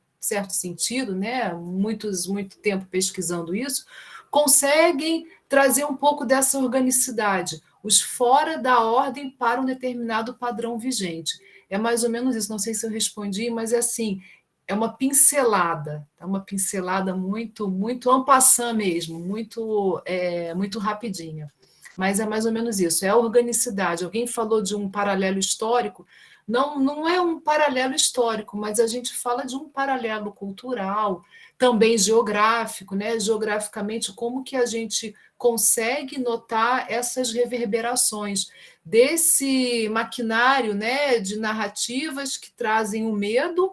sentido, né, muito tempo pesquisando isso, conseguem trazer um pouco dessa organicidade, os fora da ordem para um determinado padrão vigente. É mais ou menos isso, não sei se eu respondi, mas é assim, é uma pincelada muito en passant mesmo, muito rapidinha. Mas é mais ou menos isso, é a organicidade. Alguém falou de um paralelo histórico, não é um paralelo histórico, mas a gente fala de um paralelo cultural, também geográfico, né? Geograficamente, como que a gente consegue notar essas reverberações desse maquinário, né, de narrativas que trazem o medo,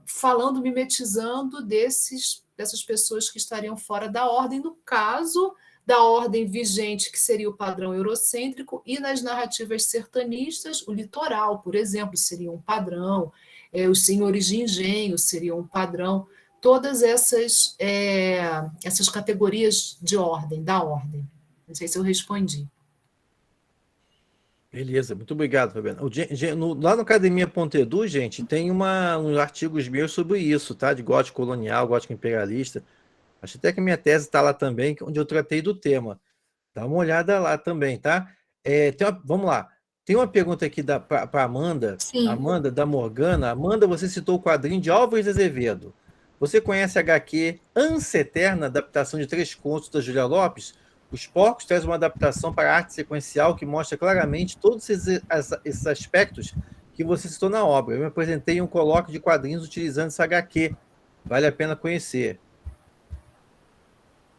falando, mimetizando dessas pessoas que estariam fora da ordem, no caso da ordem vigente, que seria o padrão eurocêntrico, e nas narrativas sertanistas, o litoral, por exemplo, seria um padrão, os senhores de engenho seriam um padrão, todas essas categorias de ordem, da ordem. Não sei se eu respondi. Beleza, muito obrigado, Fabiana. Lá no Academia.edu, gente, tem uns artigos meus sobre isso, tá? De gótico colonial, gótico imperialista. Acho até que a minha tese está lá também, onde eu tratei do tema. Dá uma olhada lá também, tá? Vamos lá. Tem uma pergunta aqui para Amanda. Sim. Amanda, da Morgana. Amanda, você citou o quadrinho de Álvares de Azevedo. Você conhece a HQ Ânsia Eterna, adaptação de 3 contos da Júlia Lopes? Os Porcos traz uma adaptação para a arte sequencial que mostra claramente todos esses aspectos que você citou na obra. Eu me apresentei em um colóquio de quadrinhos utilizando essa HQ. Vale a pena conhecer.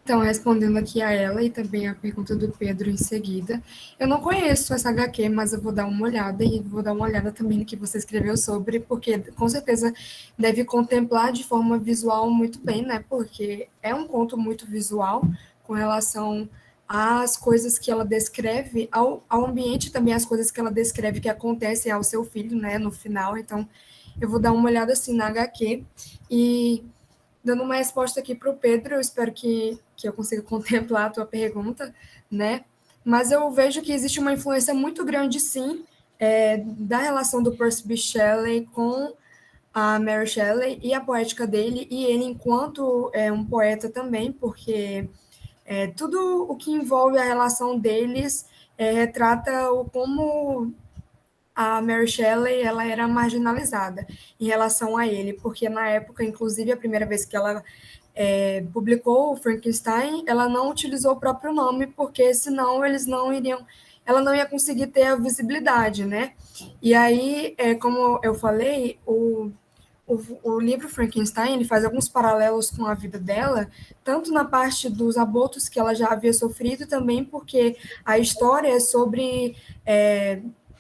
Então, respondendo aqui a ela e também a pergunta do Pedro em seguida, eu não conheço essa HQ, mas eu vou dar uma olhada e vou dar uma olhada também no que você escreveu sobre, porque com certeza deve contemplar de forma visual muito bem, né? Porque é um conto muito visual com relação às coisas que ela descreve, ao ambiente também, as coisas que ela descreve que acontecem ao seu filho, né? No final, então eu vou dar uma olhada assim na HQ e dando uma resposta aqui para o Pedro, eu espero que eu consiga contemplar a tua pergunta, né? Mas eu vejo que existe uma influência muito grande, sim, da relação do Percy B. Shelley com a Mary Shelley e a poética dele, e ele enquanto um poeta também, porque tudo o que envolve a relação deles retrata como a Mary Shelley ela era marginalizada em relação a ele, porque na época, inclusive, a primeira vez que ela publicou o Frankenstein, ela não utilizou o próprio nome, porque senão ela não ia conseguir ter a visibilidade, né? E aí, como eu falei, o livro Frankenstein ele faz alguns paralelos com a vida dela, tanto na parte dos abortos que ela já havia sofrido, também porque a história é sobre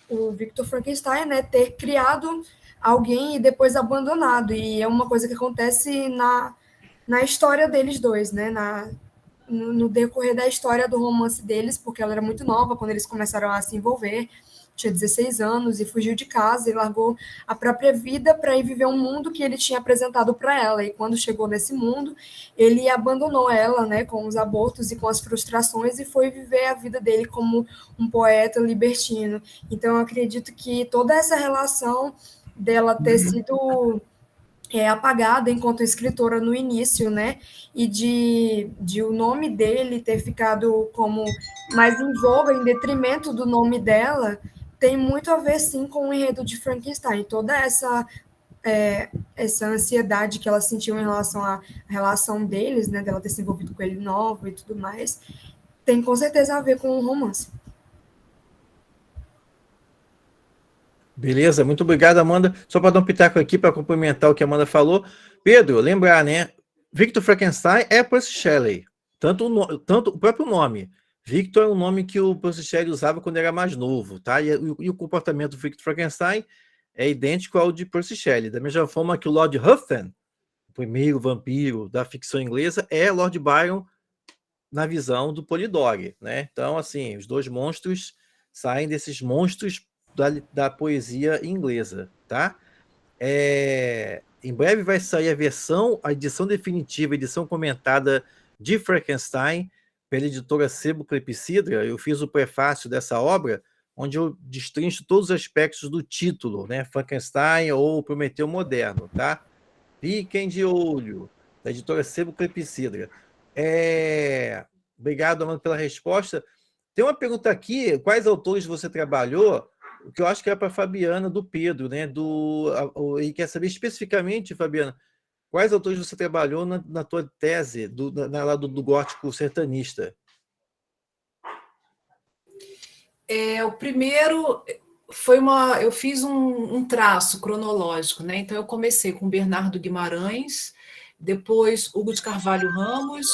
o Victor Frankenstein, né, ter criado alguém e depois abandonado, e é uma coisa que acontece na história deles dois, né, no decorrer da história do romance deles, porque ela era muito nova quando eles começaram a se envolver, tinha 16 anos e fugiu de casa e largou a própria vida para ir viver um mundo que ele tinha apresentado para ela. E quando chegou nesse mundo, ele abandonou ela, né, com os abortos e com as frustrações e foi viver a vida dele como um poeta libertino. Então, eu acredito que toda essa relação dela ter sido apagada enquanto escritora no início, né? E de o nome dele ter ficado como mais em voga, em detrimento do nome dela, tem muito a ver, sim, com o enredo de Frankenstein. Toda essa ansiedade que ela sentiu em relação à relação deles, né? Dela ter se envolvido com ele novo e tudo mais, tem com certeza a ver com o romance. Beleza, muito obrigado, Amanda. Só para dar um pitaco aqui para complementar o que a Amanda falou. Pedro, lembrar, né? Victor Frankenstein é Percy Shelley. Tanto o próprio nome. Victor é um nome que o Percy Shelley usava quando era mais novo, tá? E o comportamento do Victor Frankenstein é idêntico ao de Percy Shelley. Da mesma forma que o Lord Ruthven, o primeiro vampiro da ficção inglesa, é Lord Byron na visão do Polidori, né? Então, assim, os dois monstros saem desses monstros da poesia inglesa, tá? Em breve vai sair a edição definitiva, a edição comentada de Frankenstein, pela editora Sebo Clepsidra. Eu fiz o prefácio dessa obra, onde eu destrincho todos os aspectos do título, né? Frankenstein ou Prometeu Moderno, tá? Fiquem de olho, da editora Sebo Clepsidra. Obrigado, Amanda, pela resposta. Tem uma pergunta aqui: quais autores você trabalhou? O que eu acho que é para a Fabiana, do Pedro, né? E quer saber especificamente, Fabiana, quais autores você trabalhou na tua tese lá do gótico sertanista? O primeiro eu fiz um traço cronológico, né? Então eu comecei com Bernardo Guimarães, depois Hugo de Carvalho Ramos,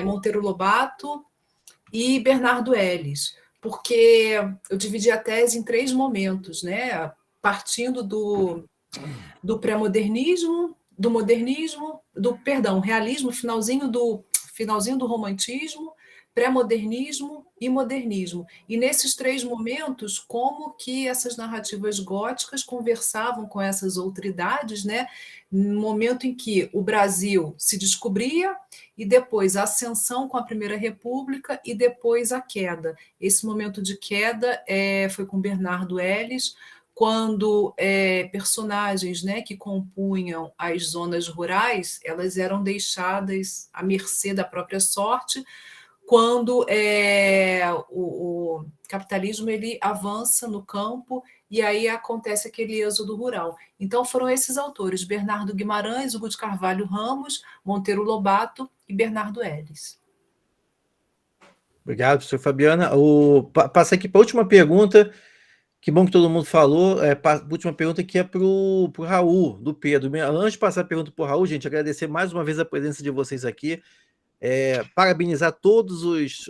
Monteiro Lobato e Bernardo Ellis, porque eu dividi a tese em 3 momentos, né? Partindo do pré-modernismo, do modernismo, realismo, finalzinho do romantismo, pré-modernismo e modernismo. E nesses 3 momentos, como que essas narrativas góticas conversavam com essas outridades, né? No momento em que o Brasil se descobria, e depois a ascensão com a Primeira República, e depois a queda. Esse momento de queda foi com Bernardo Ellis, quando personagens, né, que compunham as zonas rurais, elas eram deixadas à mercê da própria sorte, quando o capitalismo ele avança no campo, e aí acontece aquele êxodo rural. Então foram esses autores: Bernardo Guimarães, Hugo de Carvalho Ramos, Monteiro Lobato e Bernardo Ellis. Obrigado, professor Fabiana. Passei aqui para a última pergunta. Que bom que todo mundo falou. A última pergunta que é para o Raul, do Pedro. Antes de passar a pergunta para o Raul, gente, agradecer mais uma vez a presença de vocês aqui. Parabenizar todas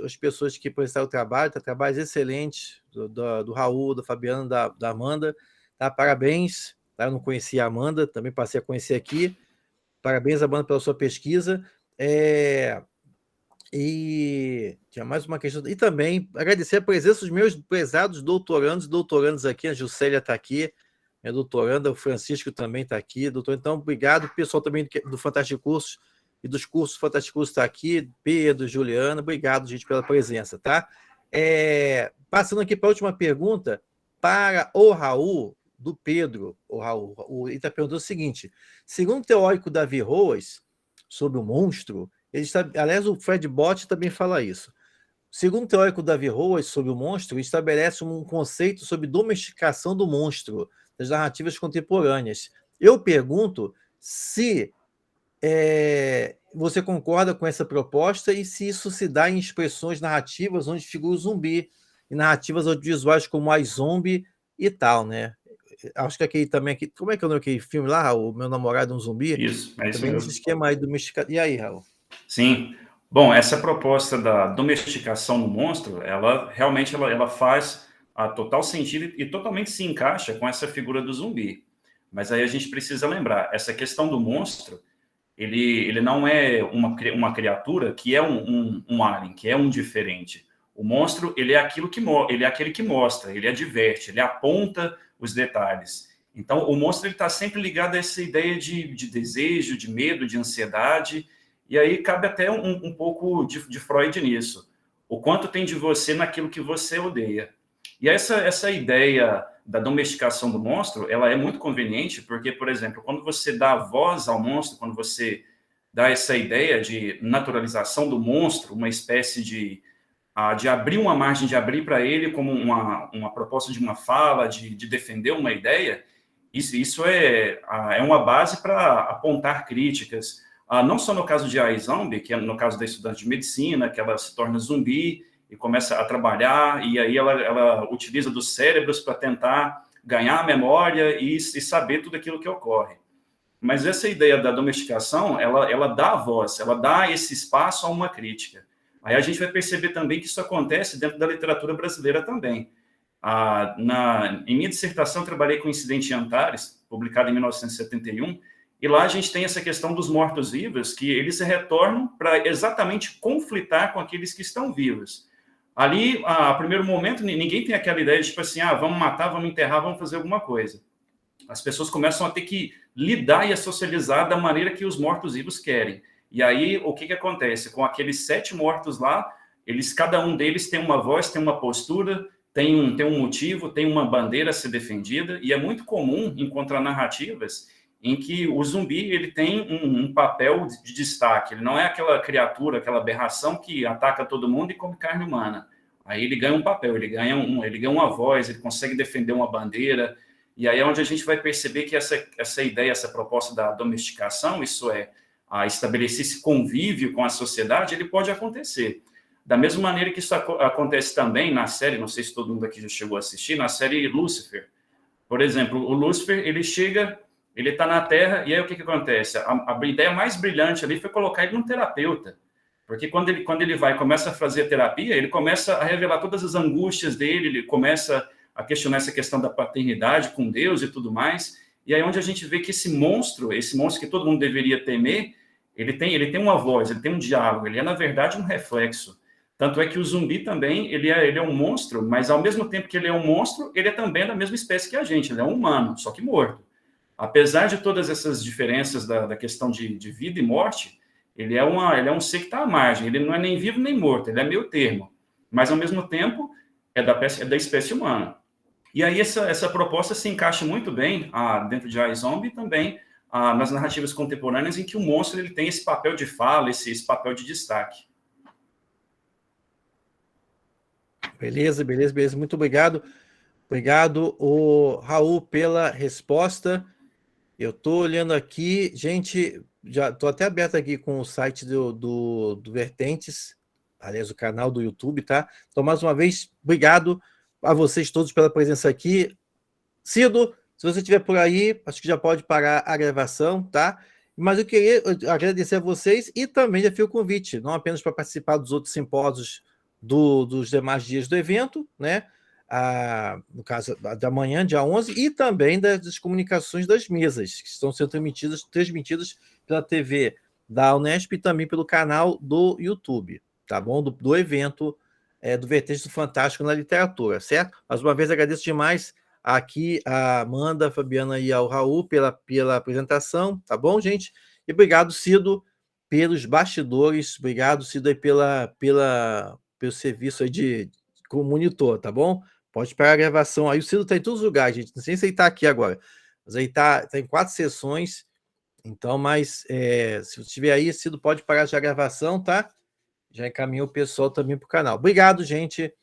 as pessoas que prestaram o trabalho, trabalhos excelentes do Raul, da Fabiana, da Amanda. Tá? Parabéns. Tá? Eu não conhecia a Amanda, também passei a conhecer aqui. Parabéns, Amanda, pela sua pesquisa. E tinha mais uma questão. E também agradecer a presença dos meus prezados doutorandos e doutorandas aqui. A Juscelia está aqui, minha doutoranda, o Francisco também está aqui. Doutor, então, obrigado. O pessoal também do Fantástico Cursos e dos cursos Fantástico Cursos está aqui. Pedro, Juliana, obrigado, gente, pela presença, tá? Passando aqui para a última pergunta, para o Raul, do Pedro. Ele está perguntando o seguinte: segundo o teórico Davi Roas, sobre o monstro, aliás, o Fred Bott também fala isso. Segundo o teórico Davi Roas, sobre o monstro, estabelece um conceito sobre domesticação do monstro das narrativas contemporâneas. Eu pergunto se você concorda com essa proposta e se isso se dá em expressões narrativas onde figura o zumbi, e narrativas audiovisuais como a zombie e tal, né? Acho que aquele também... Como é que é o nome daquele filme lá? O Meu Namorado é um Zumbi? Isso, é isso também mesmo. Nesse esquema aí, domesticado. E aí, Raul? Sim. Bom, essa proposta da domesticação do monstro, ela realmente ela faz a total sentido e totalmente se encaixa com essa figura do zumbi. Mas aí a gente precisa lembrar, essa questão do monstro, ele não é uma criatura que é um alien, que é um diferente. O monstro, ele é aquele que mostra, ele adverte, ele aponta os detalhes. Então, o monstro está sempre ligado a essa ideia de desejo, de medo, de ansiedade. E aí cabe até um pouco de Freud nisso. O quanto tem de você naquilo que você odeia. E essa ideia da domesticação do monstro, ela é muito conveniente, porque, por exemplo, quando você dá voz ao monstro, quando você dá essa ideia de naturalização do monstro, uma espécie de abrir uma margem, de abrir para ele como uma proposta de uma fala, de defender uma ideia, isso é uma base para apontar críticas. Não só no caso de iZombie, que é no caso da estudante de medicina, que ela se torna zumbi e começa a trabalhar, e aí ela utiliza dos cérebros para tentar ganhar a memória e saber tudo aquilo que ocorre. Mas essa ideia da domesticação, ela dá voz, ela dá esse espaço a uma crítica. Aí a gente vai perceber também que isso acontece dentro da literatura brasileira também. Em minha dissertação, eu trabalhei com o Incidente em Antares, publicado em 1971, e lá a gente tem essa questão dos mortos-vivos, que eles se retornam para exatamente conflitar com aqueles que estão vivos. Ali, a primeiro momento, ninguém tem aquela ideia de, tipo assim, vamos matar, vamos enterrar, vamos fazer alguma coisa. as pessoas começam a ter que lidar e a socializar da maneira que os mortos-vivos querem. E aí, o que acontece? Com aqueles 7 mortos lá, cada um deles tem uma voz, tem uma postura, tem um motivo, tem uma bandeira a ser defendida, e é muito comum encontrar narrativas em que o zumbi ele tem um papel de destaque. Ele não é aquela criatura, aquela aberração que ataca todo mundo e come carne humana. Aí ele ganha um papel, ele ganha uma voz, ele consegue defender uma bandeira, e aí é onde a gente vai perceber que essa ideia, essa proposta da domesticação, isso é, a estabelecer esse convívio com a sociedade, ele pode acontecer. Da mesma maneira que isso acontece também na série, não sei se todo mundo aqui já chegou a assistir, na série Lúcifer. Por exemplo, o Lúcifer, ele chega, ele está na Terra, e aí o que acontece? A ideia mais brilhante ali foi colocar ele num terapeuta. Porque quando ele começa a fazer a terapia, ele começa a revelar todas as angústias dele, ele começa a questionar essa questão da paternidade com Deus e tudo mais. E aí onde a gente vê que esse monstro que todo mundo deveria temer, ele tem uma voz, ele tem um diálogo, ele é, na verdade, um reflexo. Tanto é que o zumbi também, ele é um monstro, mas ao mesmo tempo que ele é um monstro, ele é também da mesma espécie que a gente, ele é um humano, só que morto. Apesar de todas essas diferenças da questão de vida e morte, ele é um ser que está à margem, ele não é nem vivo nem morto, ele é meio termo, mas ao mesmo tempo é da espécie humana. E aí essa proposta se encaixa muito bem dentro de iZombie e também nas narrativas contemporâneas em que o monstro ele tem esse papel de fala, esse papel de destaque. Beleza. Muito obrigado. Obrigado, Raul, pela resposta. Eu estou olhando aqui, gente, já estou até aberto aqui com o site do Vertentes, aliás, o canal do YouTube, tá? Então, mais uma vez, obrigado a vocês todos pela presença aqui. Cido, se você estiver por aí, acho que já pode parar a gravação, tá? Mas eu queria agradecer a vocês e também já fica o convite, não apenas para participar dos outros simpósios dos demais dias do evento, né? No caso da manhã, dia 11, e também das comunicações das mesas, que estão sendo transmitidas pela TV da Unesp e também pelo canal do YouTube, tá bom? Do evento do Vertentes do Fantástico na Literatura, certo? Mais uma vez, agradeço demais aqui a Amanda, a Fabiana e ao Raul pela apresentação, tá bom, gente? E obrigado, Cido, pelos bastidores, obrigado, Cido, aí pelo serviço aí como monitor, tá bom? Pode pegar a gravação aí, o Cido está em todos os lugares, gente, não sei se ele está aqui agora, mas aí tá em 4 sessões, então, mas se você estiver aí, Cido pode parar já a gravação, tá? Já encaminhou o pessoal também para o canal. Obrigado, gente.